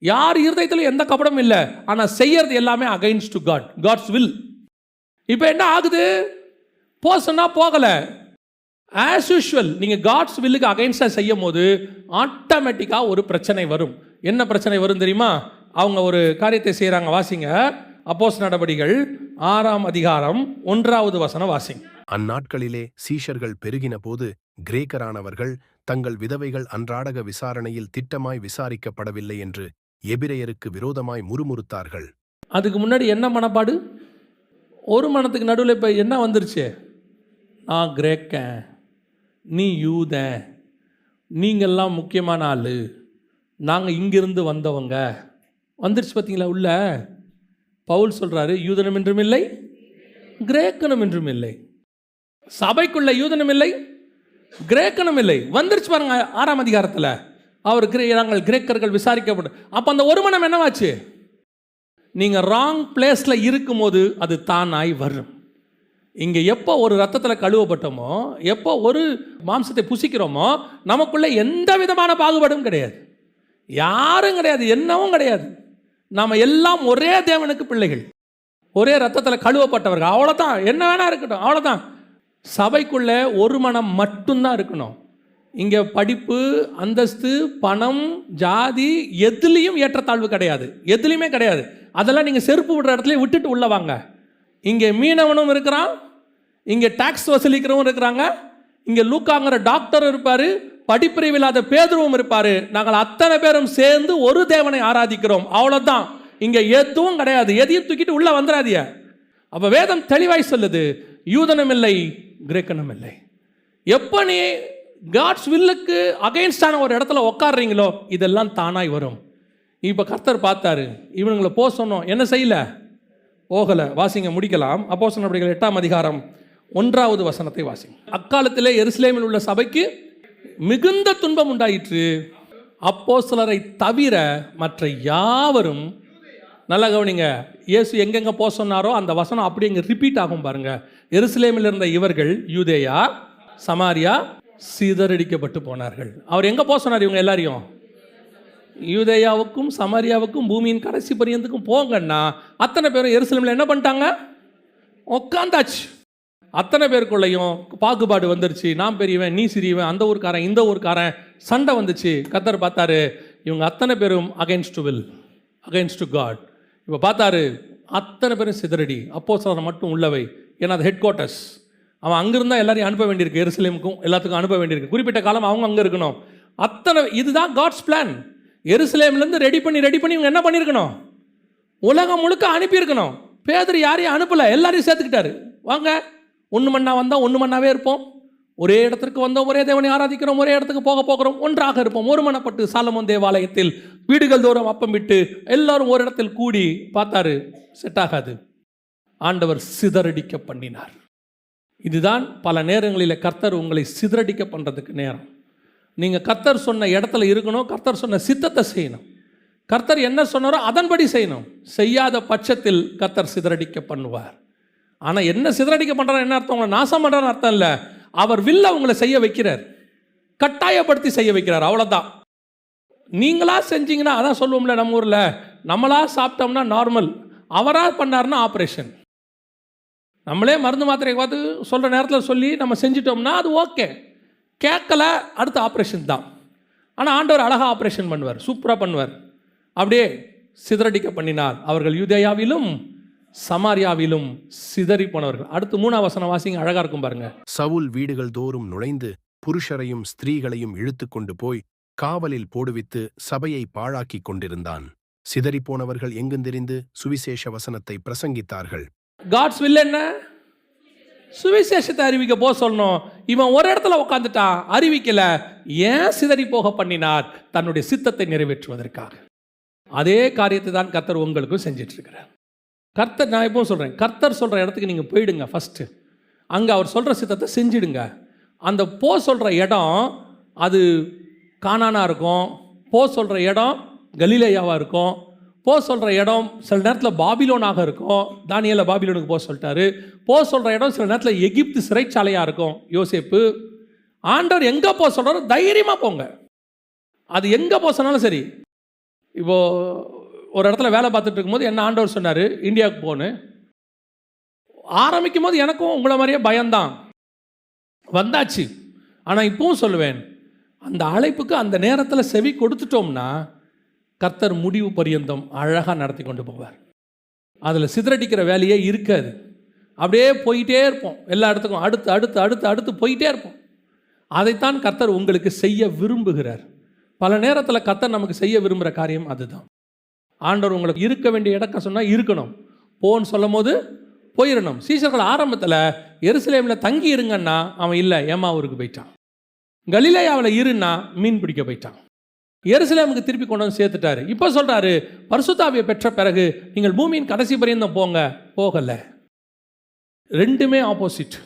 யார் இருதயத்தில் எந்த கபடம் இல்லை, ஆனால் செய்யறது எல்லாமே against to God, God's will. இப்போ என்ன ஆகுது? போசனா போகலை. ஆஸ் யூஷுவல் நீங்கள் காட்ஸ் வில்லுக்கு அகைன்ஸ்டாக செய்யும் போது ஆட்டோமேட்டிக்காக ஒரு பிரச்சனை வரும். என்ன பிரச்சனை வரும் தெரியுமா? அவங்க ஒரு காரியத்தை செய்கிறாங்க. வாசிங்க, அப்போஸ்தலர் நடபடிகள் 6ஆம் அதிகாரம் 1வது வசனம் வாசிங்க. அந்நாட்களிலே சீஷர்கள் பெருகின போது கிரேக்கரானவர்கள் தங்கள் விதவைகள் அன்றாடக விசாரணையில் திட்டமாய் விசாரிக்கப்படவில்லை என்று எபிரெயருக்கு விரோதமாய் முறுமுறுத்தார்கள். அதுக்கு முன்னாடி என்ன மனப்பாடு? ஒரு மனத்துக்கு நடுவில் இப்போ என்ன வந்துருச்சு? நான் கிரேக்கன், நீ யூதன், நீங்கள்லாம் முக்கியமான ஆள், நாங்கள் இங்கிருந்து வந்தவங்க வந்துருச்சு. பார்த்தீங்களா உள்ள? பவுல் சொல்கிறாரு, யூதனும் என்றும் இல்லை, கிரேக்கனும் என்றும் இல்லை. சபைக்குள்ள யூதனும் இல்லை, கிரேக்கனும் இல்லை. வந்துருச்சு பாருங்க 6ஆம் அதிகாரத்தில். அவர் நாங்கள் கிரேக்கர்கள் விசாரிக்கப்படும். அப்போ அந்த ஒரு மனம் என்னவாச்சு? நீங்கள் ராங் பிளேஸில் இருக்கும்போது அது தானாய் வரும். இங்கே எப்போ ஒரு ரத்தத்தில் கழுவப்பட்டோமோ, எப்போ ஒரு மாம்சத்தை புசிக்கிறோமோ, நமக்குள்ளே எந்த விதமான பாகுபாடும் கிடையாது, யாரும் கிடையாது, என்னவும் கிடையாது. நாம் எல்லாம் ஒரே தேவனுக்கு பிள்ளைகள், ஒரே ரத்தத்தில் கழுவப்பட்டவர்கள். அவ்வளோதான். என்ன வேணா இருக்கட்டும், அவ்வளோதான். சபைக்குள்ளே ஒரு மனம் மட்டும்தான் இருக்கணும். இங்கே படிப்பு, அந்தஸ்து, பணம், ஜாதி எதுலேயும் ஏற்றத்தாழ்வு கிடையாது, எதுலேயுமே கிடையாது. அதெல்லாம் நீங்கள் செருப்பு விடுற இடத்துல விட்டுட்டு உள்ள வாங்க. இங்கே மீனவனும் இருக்கிறான், இங்கே டாக்ஸ் வசூலிக்கிறவங்க இருக்கிறாங்க, இங்கே லூக்காங்கிற டாக்டர் இருப்பார், படிப்பறிவு இல்லாத பேதுருவும் இருப்பார். நாங்கள் அத்தனை பேரும் சேர்ந்து ஒரு தேவனை ஆராதிக்கிறோம், அவ்வளோதான். இங்கே எதுவும் கிடையாது. எதையும் தூக்கிட்டு உள்ளே வந்துடாதீங்க. அப்போ வேதம் தெளிவாய் சொல்லுது, யூதனும் இல்லை, கிரேக்கனும் இல்லை. எப்போ நீ காட்ஸ் வில்லுக்கு அகைன்ஸ்டான ஒரு இடத்துல உட்காடுறீங்களோ, இதெல்லாம் தானாய் வரும். இப்போ கர்த்தர் பார்த்தாரு, இவனுங்களை போக சொன்னோம், என்ன செய்யல? போகலை. வாசிங்க, முடிக்கலாம். அப்போஸ்தலர் நடவடிக்கைகள் 8ஆம் அதிகாரம் 1வது வசனத்தை வாசிங்க. அக்காலத்திலே எருசலேமில் உள்ள சபைக்கு மிகுந்த துன்பம் உண்டாயிற்று. அப்போஸ்தலரை தவிர மற்ற யாவரும், நல்லா கவனிங்க, இயேசு எங்கெங்கே போக சொன்னாரோ அந்த வசனம் அப்படி இங்கே ரிப்பீட் ஆகும் பாருங்க. எருசலேமில் இருந்த இவர்கள் யூதேயா, சமாரியா சிதறடிக்கப்பட்டு போனார்கள். அவர் எங்கே போக சொன்னார்? இவங்க எல்லாரையும் யூதேயாவுக்கும் சமாரியாவுக்கும் பூமியின் கடைசி பரியந்துக்கும் போங்கன்னா, அத்தனை பேரும் எருசலேமில் என்ன பண்ணிட்டாங்க? உட்காந்தாச்சு. அத்தனை பேருக்குள்ளையும் பாகுபாடு வந்துருச்சு. நான் பெரியவன், நீ சிறியவன், அந்த ஊருக்காரன், இந்த ஊருக்காரன், சண்டை வந்துச்சு. கர்த்தர் பார்த்தாரு, இவங்க அத்தனை பேரும் அகைன்ஸ்ட் வில், அகைன்ஸ்ட் காட். இப்போ பார்த்தாரு, அத்தனை பேரும் சிதறடி, அப்போஸ்தலரை மட்டும் உள்ளவை. ஏன்னா அது ஹெட் குவார்ட்டர்ஸ். அவன் அங்கிருந்தால் எல்லாரையும் அனுப்ப வேண்டியிருக்கு, எருசலேமுக்கும் எல்லாத்துக்கும் அனுப்ப வேண்டியிருக்கு. குறிப்பிட்ட காலம் அவங்க அங்கே இருக்கணும். அத்தனை இதுதான் காட்ஸ் பிளான். எருசலேம்லேருந்து ரெடி பண்ணி இவங்க என்ன பண்ணியிருக்கணும்? உலகம் முழுக்க அனுப்பியிருக்கணும். பேதுரு யாரையும் அனுப்பலை, எல்லாரையும் சேர்த்துக்கிட்டாரு. வாங்க, ஒன்று மண்ணா வந்தால் ஒன்று மண்ணாவே இருப்போம், ஒரே இடத்திற்கு வந்தோம், ஒரே தேவனை ஆராதிக்கிறோம், ஒரே இடத்துக்கு போக போகிறோம், ஒன்றாக இருப்போம். ஒரு மனப்பட்டு சாலமோன் தேவாலயத்தில் வீடுகள் தோறும் அப்பம் விட்டு எல்லாரும் ஒரு இடத்தில் கூடி பார்த்தாரு, செட் ஆகாது. ஆண்டவர் சிதறடிக்க பண்ணினார். இதுதான் பல நேரங்களில் கர்த்தர் உங்களை சிதறடிக்க பண்ணுறதுக்கு நேரம். நீங்கள் கர்த்தர் சொன்ன இடத்துல இருக்கணும், கர்த்தர் சொன்ன சித்தத்தை செய்யணும், கர்த்தர் என்ன சொன்னாரோ அதன்படி செய்யணும். செய்யாத பட்சத்தில் கர்த்தர் சிதறடிக்க பண்ணுவார். ஆனால் என்ன சிதறடிக்க பண்ணுறாரு என்ன அர்த்தம்? உங்களை நாசம் பண்ணுறான்னு அர்த்தம் இல்லை. அவர் வில்ல உங்களை செய்ய வைக்கிறார், கட்டாயப்படுத்தி செய்ய வைக்கிறார், அவ்வளோதான். நீங்களா செஞ்சீங்கன்னா, அதான் சொல்லுவோம்ல நம்ம ஊரில், நம்மளா சாப்பிட்டோம்னா நார்மல், அவராக பண்ணார்னா ஆப்ரேஷன். நம்மளே மருந்து மாத்திரையை பார்த்து சொல்கிற நேரத்தில் சொல்லி நம்ம செஞ்சிட்டோம்னா அது ஓகே. கேட்கல, அடுத்த ஆப்ரேஷன் தான். ஆனால் ஆண்டவர் அழகாக ஆப்ரேஷன் பண்ணுவார், சூப்பராக பண்ணுவார். அப்படியே சிதறடிக்க பண்ணினார். அவர்கள் யூதேயாவிலும் சமாரியாவிலும் சிதறி போனவர்கள். அடுத்து 3ஆம் வசனம் வாசிங்க, அழகாக இருக்கும் பாருங்க. சவுல் வீடுகள் தோறும் நுழைந்து புருஷரையும் ஸ்திரீகளையும் இழுத்து கொண்டு போய் காவலில் போடுவித்து சபையை பாழாக்கி கொண்டிருந்தான். சிதறிப்போனவர்கள் எங்குந்தெரிந்து சுவிசேஷ வசனத்தை பிரசங்கித்தார்கள். காட்ஸ் வில் என்ன? சுவிசேஷத்தை அறிவிக்க போக சொல்லணும். இவன் ஒரு இடத்துல உட்காந்துட்டான், அறிவிக்கல. ஏன் சிதறி போக பண்ணினார்? தன்னுடைய சித்தத்தை நிறைவேற்றுவதற்காக. அதே காரியத்தை தான் கர்த்தர் உங்களுக்கும் செஞ்சிட்டு இருக்கிறார். கர்த்தர், நான் எப்பவும் சொல்கிறேன், கர்த்தர் சொல்கிற இடத்துக்கு நீங்கள் போயிடுங்க ஃபஸ்ட்டு. அங்கே அவர் சொல்கிற சித்தத்தை செஞ்சிடுங்க. அந்த சொல்கிற இடம் அது கானானாக இருக்கும், சொல்கிற இடம் கலிலேயாவாக இருக்கும், சொல்கிற இடம் சில நேரத்தில் பாபிலோனாக இருக்கும். தானியேலை பாபிலோனுக்கு சொல்லிட்டாரு. சொல்கிற இடம் சில நேரத்தில் எகிப்து சிறைச்சாலையாக இருக்கும். யோசேப்பு. ஆண்டவர் எங்கே சொல்கிறாரோ தைரியமாக போங்க. அது எங்கே சொன்னாலும் சரி. இப்போது ஒரு இடத்துல வேலை பார்த்துட்டு இருக்கும்போது என்ன ஆண்டவர் சொன்னார், இந்தியாவுக்கு போன்னு. ஆரம்பிக்கும் போது எனக்கும் உங்களை மாதிரியே பயம்தான் வந்தாச்சு. ஆனால் இப்பவும் சொல்லுவேன், அந்த அழைப்புக்கு அந்த நேரத்தில் செவி கொடுத்துட்டோம்னா கர்த்தர் முடிவு பரியந்தம் அழகாக நடத்தி கொண்டு போவார். அதில் சிதறடிக்கிற வேலையே இருக்காது. அப்படியே போயிட்டே இருப்போம், எல்லா இடத்துக்கும் அடுத்து அடுத்து அடுத்து அடுத்து போயிட்டே இருப்போம். அதைத்தான் கர்த்தர் உங்களுக்கு செய்ய விரும்புகிறார். பல நேரத்தில் கர்த்தர் நமக்கு செய்ய விரும்புகிற காரியம் அதுதான். ஆண்டவர் உங்களுக்கு இருக்க வேண்டிய இடக்க சொன்னால் இருக்கணும், போன்னு சொல்லும் போது போயிடணும். சீஷர்கள் ஆரம்பத்தில் எருசலேமில் தங்கி இருங்கன்னா அவன் இல்லை, ஏமாவூருக்கு போயிட்டான். கலிலேயாவில் இருன்னா மீன் பிடிக்க போயிட்டான். எருசலேமுக்கு திருப்பி கொண்டு வந்து சேர்த்துட்டாரு. இப்போ சொல்கிறாரு, பரிசுத்தாவியை பெற்ற பிறகு நீங்கள் பூமியின் கடைசி பரியந்தம் போங்க. போகலை. ரெண்டுமே ஆப்போசிட்,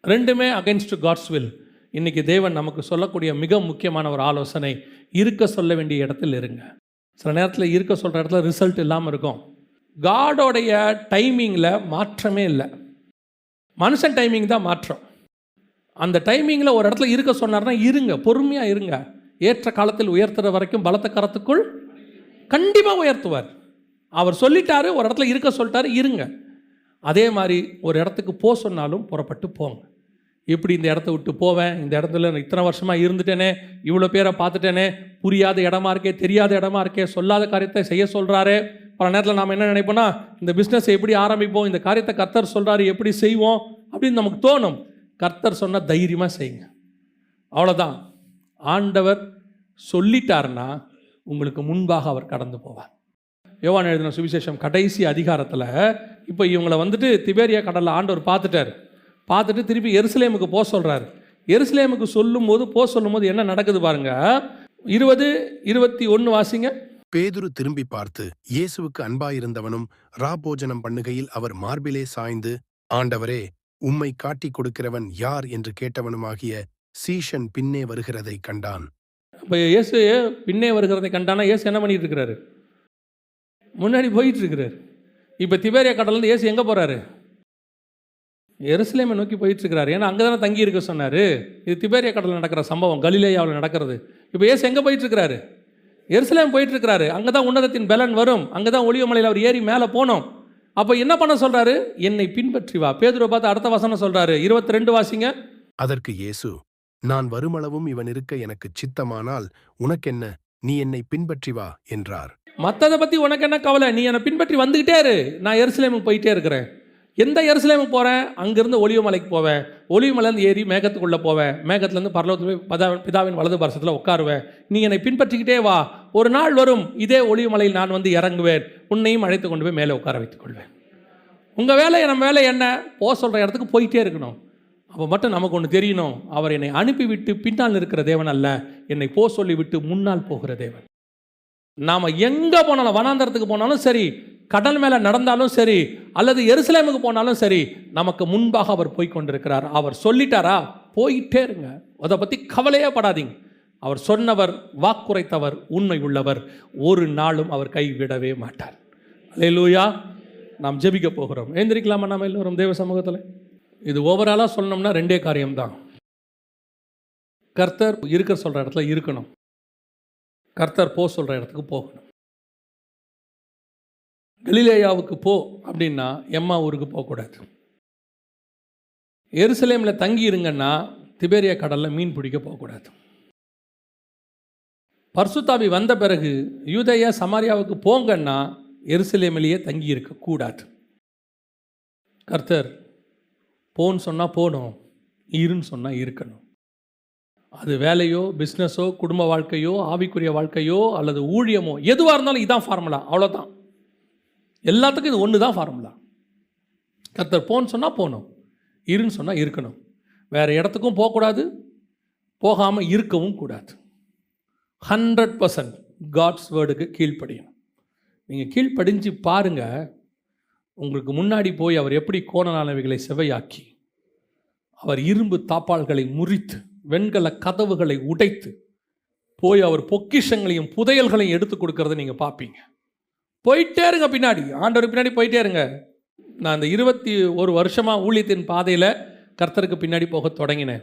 ரெண்டுமே அகென்ஸ்ட் காட்ஸ் வில். இன்றைக்கி தேவன் நமக்கு சொல்லக்கூடிய மிக முக்கியமான ஒரு ஆலோசனை, இருக்க சொல்ல வேண்டிய இடத்துல இருங்க. சில நேரத்தில் இருக்க சொல்கிற இடத்துல ரிசல்ட் இல்லாமல் இருக்கும். காடோடைய டைமிங்கில் மாற்றமே இல்லை, மனுஷன் டைமிங் தான் மாற்றம். அந்த டைமிங்கில் ஒரு இடத்துல இருக்க சொன்னார்னா இருங்க, பொறுமையாக இருங்க. ஏற்ற காலத்தில் உயர்த்துற வரைக்கும் பலத்த கரத்துக்குள் கண்டிப்பாக உயர்த்துவார். அவர் சொல்லிட்டாரு, ஒரு இடத்துல இருக்க சொல்லிட்டாரு, இருங்க. அதே மாதிரி ஒரு இடத்துக்கு போக சொன்னாலும் புறப்பட்டு போங்க. எப்படி இந்த இடத்த விட்டு போவேன், இந்த இடத்துல இத்தனை வருஷமாக இருந்துட்டேனே, இவ்வளோ பேரை பார்த்துட்டேனே, புரியாத இடமா இருக்கே, தெரியாத இடமா இருக்கே, சொல்லாத காரியத்தை செய்ய சொல்கிறாரு. பல நேரத்தில் நாம் என்ன நினைப்போம்னா, இந்த பிஸ்னஸை எப்படி ஆரம்பிப்போம், இந்த காரியத்தை கர்த்தர் சொல்கிறாரு எப்படி செய்வோம் அப்படின்னு நமக்கு தோணும். கர்த்தர் சொன்னால் தைரியமாக செய்யுங்க, அவ்வளோதான். ஆண்டவர் சொல்லிட்டாருன்னா உங்களுக்கு முன்பாக அவர் கடந்து போவார். யோவான் எழுதின சுவிசேஷம் கடைசி அதிகாரத்தில் இப்போ இவங்களை வந்துட்டு திபேரியா கடலில் ஆண்டவர் பார்த்துட்டு திருப்பி எருசலேமுக்கு போக சொல்கிறார். எருசலேமுக்கு சொல்லும்போது என்ன நடக்குது பாருங்க. 20-21 வாசிங்க. பேதுரு திரும்பி பார்த்து இயேசுவுக்கு அன்பாயிருந்தவனும் ராபோஜனம் பண்ணுகையில் அவர் மார்பிலே சாய்ந்து, ஆண்டவரே, உம்மை காட்டிக் கொடுக்கிறவன் யார் என்று கேட்டவனுமாகிய சீஷன் பின்னே வருகிறதை கண்டான். இப்போ இயேசு பின்னே வருகிறதை கண்டானா இயேசு என்ன பண்ணிட்டு இருக்கிறாரு? முன்னாடி போயிட்டு இருக்கிறார். இப்போ திபேரியா கடல்லேருந்து இயேசு எங்கே போகிறாரு? எருசலேமை நோக்கி போயிட்டு இருக்கிறாரு. ஏன்னா அங்கே தானே தங்கி இருக்க சொன்னார். இது திபேரியா கடலில் நடக்கிற சம்பவம், கலிலேயாவில் நடக்கிறது. இப்போ இயேசு எங்கே போயிட்டு இருக்கிறாரு? எருசலேம் போயிட்டு இருக்கிறாரு. அங்கே தான் உன்னதத்தின் பலன் வரும், அங்கே தான் ஒலிவ மலையில் அவர் ஏறி மேலே போனோம். அப்போ என்ன பண்ண சொல்கிறாரு? என்னை பின்பற்றி வா. பேதுருவை பார்த்து அடுத்த வசனம் சொல்கிறாரு, 22 வாசிங்க. அதற்கு இயேசு, நான் வருமளவும் இவன் இருக்க எனக்கு சித்தமானால் உனக்கென்ன, நீ என்னை பின்பற்றி வா என்றார். மற்றதை பற்றி உனக்கு என்ன கவலை, நீ என்னை பின்பற்றி வந்துக்கிட்டே இரு. நான் எருசலேமுக்கு போயிட்டே இருக்கிறேன். எந்த எருசலேமுக்கு போகிறேன்? அங்கேருந்து ஒலிவ மலைக்கு போவேன். ஒலிவ மலையிலேருந்து ஏறி மேகத்துக்குள்ளே போவேன். மேகத்துலேருந்து பரலோகத்தில் போய் பிதாவின் வலது பரிசத்தில் உட்காருவேன். நீ என்னை பின்பற்றிக்கிட்டே வா. ஒரு நாள் வரும், இதே ஒலிவ மலையில் நான் வந்து இறங்குவேன், உன்னையும் அழைத்து கொண்டு போய் மேலே உட்கார வைத்துக் கொள்வேன். உங்கள் வேலை, நம்ம வேலை என்ன? போக சொல்கிற இடத்துக்கு போயிட்டே இருக்கணும். அப்போ மட்டும் நமக்கு ஒன்று தெரியணும், அவர் என்னை அனுப்பிவிட்டு பின்னால் இருக்கிற தேவன் அல்ல, என்னை போ சொல்லிவிட்டு முன்னால் போகிற தேவன். நாம் எங்கே போனாலும், வனாந்தரத்துக்கு போனாலும் சரி, கடல் மேலே நடந்தாலும் சரி, அல்லது எருசலேமுக்கு போனாலும் சரி, நமக்கு முன்பாக அவர் போய் கொண்டிருக்கிறார். அவர் சொல்லிட்டாரா, போயிட்டே இருங்க. அதை பற்றி கவலையே படாதீங்க. அவர் சொன்னவர், வாக்குரைத்தவர், உண்மை உள்ளவர். ஒரு நாளும் அவர் கைவிடவே மாட்டார். அல்லேலூயா. நாம் ஜெபிக்க போகிறோம். எழுந்திரிக்கலாமா நாம் எல்லோரும் தேவ சமூகத்தில்? இது ஓவராலாக சொல்லணும்னா 2 காரியம்தான். கர்த்தர் இருக்க சொல்கிற இடத்துல இருக்கணும், கர்த்தர் போ சொல்கிற இடத்துக்கு போகணும். கலிலேயாவுக்கு போ அப்படின்னா எம்மா ஊருக்கு போகக்கூடாது. எருசலேமில் தங்கி இருங்கன்னா திபேரியா கடலில் மீன் பிடிக்க போகக்கூடாது. பரிசுத்தாவி வந்த பிறகு யூதேயா சமாரியாவுக்கு போங்கன்னா எருசலேமிலேயே தங்கி இருக்கக்கூடாது. கர்த்தர் போன்னு சொன்னால் போகணும், இருன்னு சொன்னால் இருக்கணும். அது வேலையோ, பிஸ்னஸோ, குடும்ப வாழ்க்கையோ, ஆவிக்குரிய வாழ்க்கையோ, அல்லது ஊழியமோ, எதுவாக இருந்தாலும் இதான் ஃபார்முலா, அவ்வளோதான். எல்லாத்துக்கும் இது ஒன்று தான் ஃபார்முலா. கர்த்தர் போன்னு சொன்னால் போகணும், இருன்னு சொன்னால் இருக்கணும். வேறு இடத்துக்கும் போகக்கூடாது, போகாமல் இருக்கவும் கூடாது. 100% காட்ஸ் வேர்டுக்கு கீழ்ப்படியணும். நீங்கள் கீழ்ப்படிஞ்சு பாருங்கள், உங்களுக்கு முன்னாடி போய் அவர் எப்படி கோணலானவைகளை செவையாக்கி, அவர் இரும்பு தாப்பாள்களை முறித்து, வெண்கல கதவுகளை உடைத்து போய் அவர் பொக்கிஷங்களையும் புதையல்களையும் எடுத்து கொடுக்கறத நீங்கள் பார்ப்பீங்க. போயிட்டே இருங்க, பின்னாடி ஆண்டவர் பின்னாடி போயிட்டே இருங்க. நான் இந்த 21 வருஷமாக ஊழியத்தின் பாதையில் கர்த்தருக்கு பின்னாடி போக தொடங்கினேன்.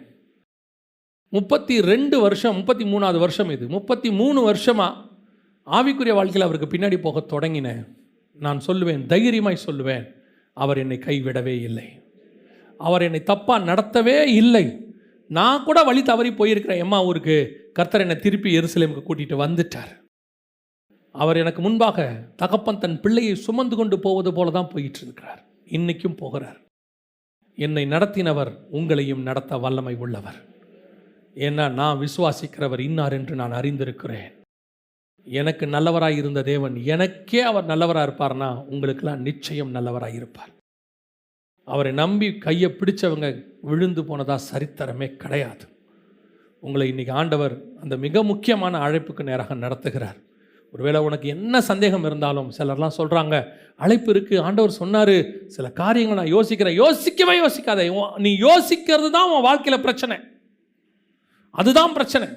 32 வருஷம், 33வது வருஷம் இது. 33 வருஷமாக ஆவிக்குரிய வாழ்க்கையில் அவருக்கு பின்னாடி போக தொடங்கினேன். நான் சொல்லுவேன், தைரியமாய் சொல்லுவேன், அவர் என்னை கைவிடவே இல்லை, அவர் என்னை தப்பாக நடத்தவே இல்லை. நான் கூட வழி தவறி போயிருக்கிறேன் எம்மா ஊருக்கு, கர்த்தர் என்னை திருப்பி எருசலேமுக்கு கூட்டிகிட்டு வந்துட்டார். அவர் எனக்கு முன்பாக தகப்பன் தன் பிள்ளையை சுமந்து கொண்டு போவது போல தான் போயிட்டு இருக்கிறார், இன்னைக்கும் போகிறார். என்னை நடத்தினவர் உங்களையும் நடத்த வல்லமை உள்ளவர். ஏன்னா நான் விசுவாசிக்கிறவர் இன்னார் என்று நான் அறிந்திருக்கிறேன். எனக்கு நல்லவராய் இருந்த தேவன் எனக்கே அவர் நல்லவராக இருப்பார்னா உங்களுக்கெல்லாம் நிச்சயம் நல்லவராக இருப்பார். அவரை நம்பி கையை பிடிச்சவங்க விழுந்து போனதா சரித்திரமே கிடையாது. உங்களை இன்றைக்கி ஆண்டவர் அந்த மிக முக்கியமான அழைப்புக்கு நேராக நடத்துகிறார். ஒருவேளை உனக்கு என்ன சந்தேகம் இருந்தாலும், சிலர்லாம் சொல்கிறாங்க அழைப்பு இருக்குது, ஆண்டவர் சொன்னார், சில காரியங்கள் நான் யோசிக்கிறேன். யோசிக்கவே யோசிக்காத. நீ யோசிக்கிறது தான் உன் வாழ்க்கையில் பிரச்சனை. அதுதான் பிரச்சனை.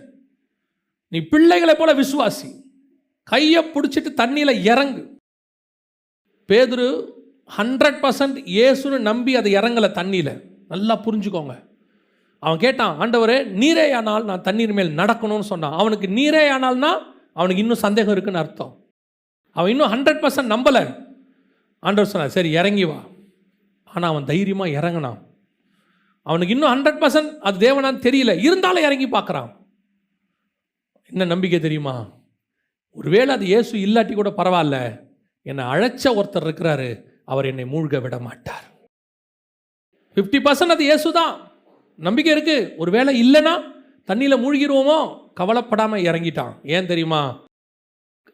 நீ பிள்ளைகளை போல விசுவாசி. கையை பிடிச்சிட்டு தண்ணியில் இறங்கு. பேதுரு 100% இயேசுன்னு நம்பி அதை இறங்கலை தண்ணியில். நல்லா புரிஞ்சுக்கோங்க. அவன் கேட்டான், ஆண்டவரே நீரே ஆனால் நான் தண்ணீர் மேல் நடக்கணும்னு சொன்னான். அவனுக்கு நீரே ஆனால்னா அவனுக்கு இன்னும் சந்தேகம் இருக்குன்னு அர்த்தம். அவன் இன்னும் 100% நம்பலை. ஆண்டவர் சொன்னார், சரி இறங்கி வா. ஆனால் அவன் தைரியமாக இறங்கினான். அவனுக்கு இன்னும் 100% அது தேவனான்னு தெரியல, இருந்தாலும் இறங்கி பார்க்குறான். என்ன நம்பிக்கை தெரியுமா? ஒருவேளை அது இயேசு இல்லாட்டி கூட பரவாயில்ல, என்னை அழைச்ச ஒருத்தர் இருக்கிறாரு, அவர் என்னை மூழ்க விட மாட்டார். 50% அது இயேசு தான். நம்பிக்கை இருக்கு. ஒருவேளை இல்லைன்னா தண்ணியில் மூழ்கிடுவோமோ, கவலைப்படாமல் இறங்கிட்டான். ஏன் தெரியுமா?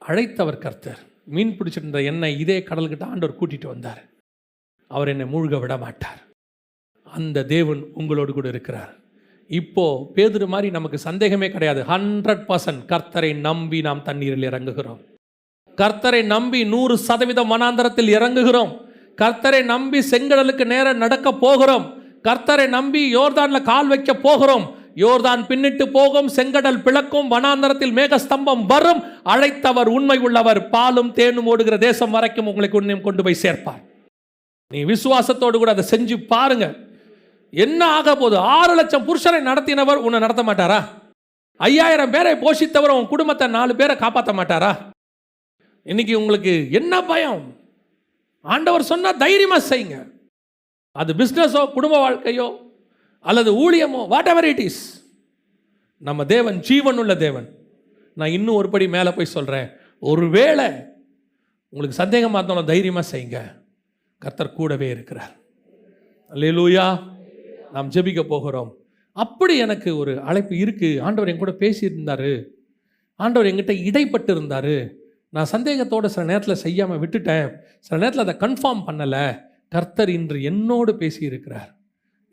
அழைத்தவர் கர்த்தர். மீன் பிடிச்சிருந்த என்னை இதே கடல்கிட்ட ஆண்டவர் கூட்டிகிட்டு வந்தார். அவர் என்னை மூழ்க விட மாட்டார். அந்த தேவன் உங்களோடு கூட இருக்கிறார். இப்போ பேதுரு மாதிரி நமக்கு சந்தேகமே கிடையாது. 100% கர்த்தரை நம்பி நாம் தண்ணீரில் இறங்குகிறோம். கர்த்தரை நம்பி 100% வனாந்தரத்தில் இறங்குகிறோம். கர்த்தரை நம்பி செங்கடலுக்கு நேர நடக்க போகிறோம். கர்த்தரை நம்பி யோர்தானில் கால் வைக்க போகிறோம். யோர்தான் பின்னிட்டு போகும், செங்கடல் பிளக்கும், வனாந்தரத்தில் மேகஸ்தம்பம் வரும். அழைத்தவர் உண்மை உள்ளவர். பாலும் தேனும் ஓடுகிற தேசம் வரைக்கும் உங்களுக்கு உன்னையும் கொண்டு போய் சேர்ப்பார். நீ விசுவாசத்தோடு கூட அதை செஞ்சு பாருங்க. என்ன ஆக போகுது? 6 லட்சம் புருஷரை நடத்தினவர் உன்னை நடத்த மாட்டாரா? 5000 பேரை போஷித்தவர் உன் குடும்பத்தை 4 பேரை காப்பாற்ற மாட்டாரா? இன்னைக்கு உங்களுக்கு என்ன பயம்? ஆண்டவர் சொன்னா தைரியமா செய்யுங்க. அது பிஸ்னஸோ, குடும்ப வாழ்க்கையோ, அல்லது ஊழியமோ, வாட் எவர் இட் இஸ், நம்ம தேவன் ஜீவன் உள்ள தேவன். நான் இன்னும் ஒரு படி மேலே போய் சொல்கிறேன். ஒருவேளை உங்களுக்கு சந்தேகமாக இருந்தாலும் தைரியமாக செய்யுங்க. கர்த்தர் கூடவே இருக்கிறார். அல்லேலூயா. நாம் ஜெபிக்க போகிறோம். அப்படி எனக்கு ஒரு அழைப்பு இருக்குது. ஆண்டவர் என் கூட பேசியிருந்தார். ஆண்டவர் என்கிட்ட இடைப்பட்டு இருந்தார். நான் சந்தேகத்தோடு சில நேரத்தில் செய்யாமல் விட்டுட்டேன். சில நேரத்தில் அதை கன்ஃபார்ம் பண்ணலை. கர்த்தர் இன்று என்னோடு பேசியிருக்கிறார்,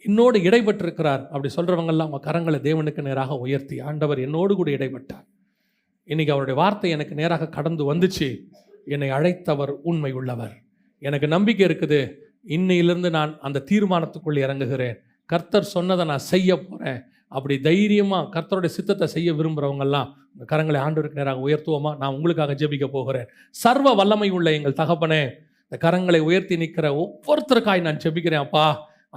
என்னோடு இடைப்பட்டிருக்கிறார். அப்படி சொல்கிறவங்கெல்லாம் அவங்க கரங்களை தேவனுக்கு நேராக உயர்த்தி, ஆண்டவர் என்னோடு கூட இடைப்பட்டார். இன்றைக்கி அவருடைய வார்த்தை எனக்கு நேராக கடந்து வந்துச்சு. என்னை அழைத்தவர் உண்மை உள்ளவர். எனக்கு நம்பிக்கை இருக்குது. இன்னையிலிருந்து நான் அந்த தீர்மானத்துக்குள் இறங்குகிறேன். கர்த்தர் சொன்னதை நான் செய்ய போகிறேன். அப்படி தைரியமாக கர்த்தருடைய சித்தத்தை செய்ய விரும்புகிறவங்கெல்லாம் கரங்களை ஆண்டவருக்கு நேராக உயர்த்துவோமா? நான் உங்களுக்காக ஜெபிக்க போகிறேன். சர்வ வல்லமை உள்ள எங்கள் தகப்பனே, இந்த கரங்களை உயர்த்தி நிற்கிற ஒவ்வொருத்தருக்காய் நான் ஜெபிக்கிறேன். அப்பா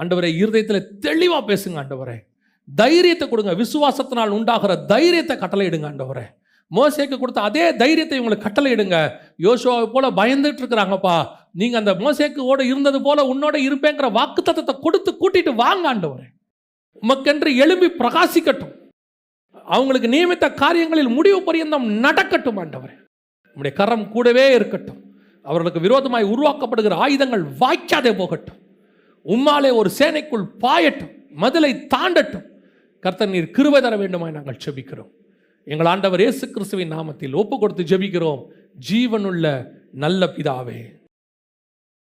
ஆண்டவரே, இருதயத்தில் தெளிவாக பேசுங்க ஆண்டவரே. தைரியத்தை கொடுங்க. விசுவாசத்தினால் உண்டாகிற தைரியத்தை கட்டளையிடுங்க ஆண்டவரே. மோசேக்கு கொடுத்த அதே தைரியத்தை உங்களுக்கு கட்டளையிடுங்க. யோசுவாவை போல பயந்துட்டு இருக்கிறாங்கப்பா, நீங்கள் அந்த மோசேக்கோடு இருந்தது போல உன்னோட இருப்பேங்கிற வாக்குத்தத்தத்தை கொடுத்து கூட்டிட்டு வாங்க ஆண்டவரே. உமக்கென்று எழும்பி பிரகாசிக்கட்டும். அவங்களுக்கு நியமித்த காரியங்களில் முடிவு பரியந்தம் நடக்கட்டும் ஆண்டவரே. நம்முடைய கரம் கூடவே இருக்கட்டும். அவர்களுக்கு விரோதமாய் உருவாக்கப்படுகிற ஆயுதங்கள் வாய்க்காதே போகட்டும். உம்மாலே ஒரு சேனைக்குள் பாயட்டும், மதிலை தாண்டட்டும். கர்த்தர் நீர் கிருபை தர வேண்டுமாய் நாங்கள் ஜெபிக்கிறோம். எங்கள் ஆண்டவர் இயேசு கிறிஸ்துவின் நாமத்தில் ஒப்பு கொடுத்து ஜெபிக்கிறோம். ஜீவனுள்ள நல்ல பிதாவே.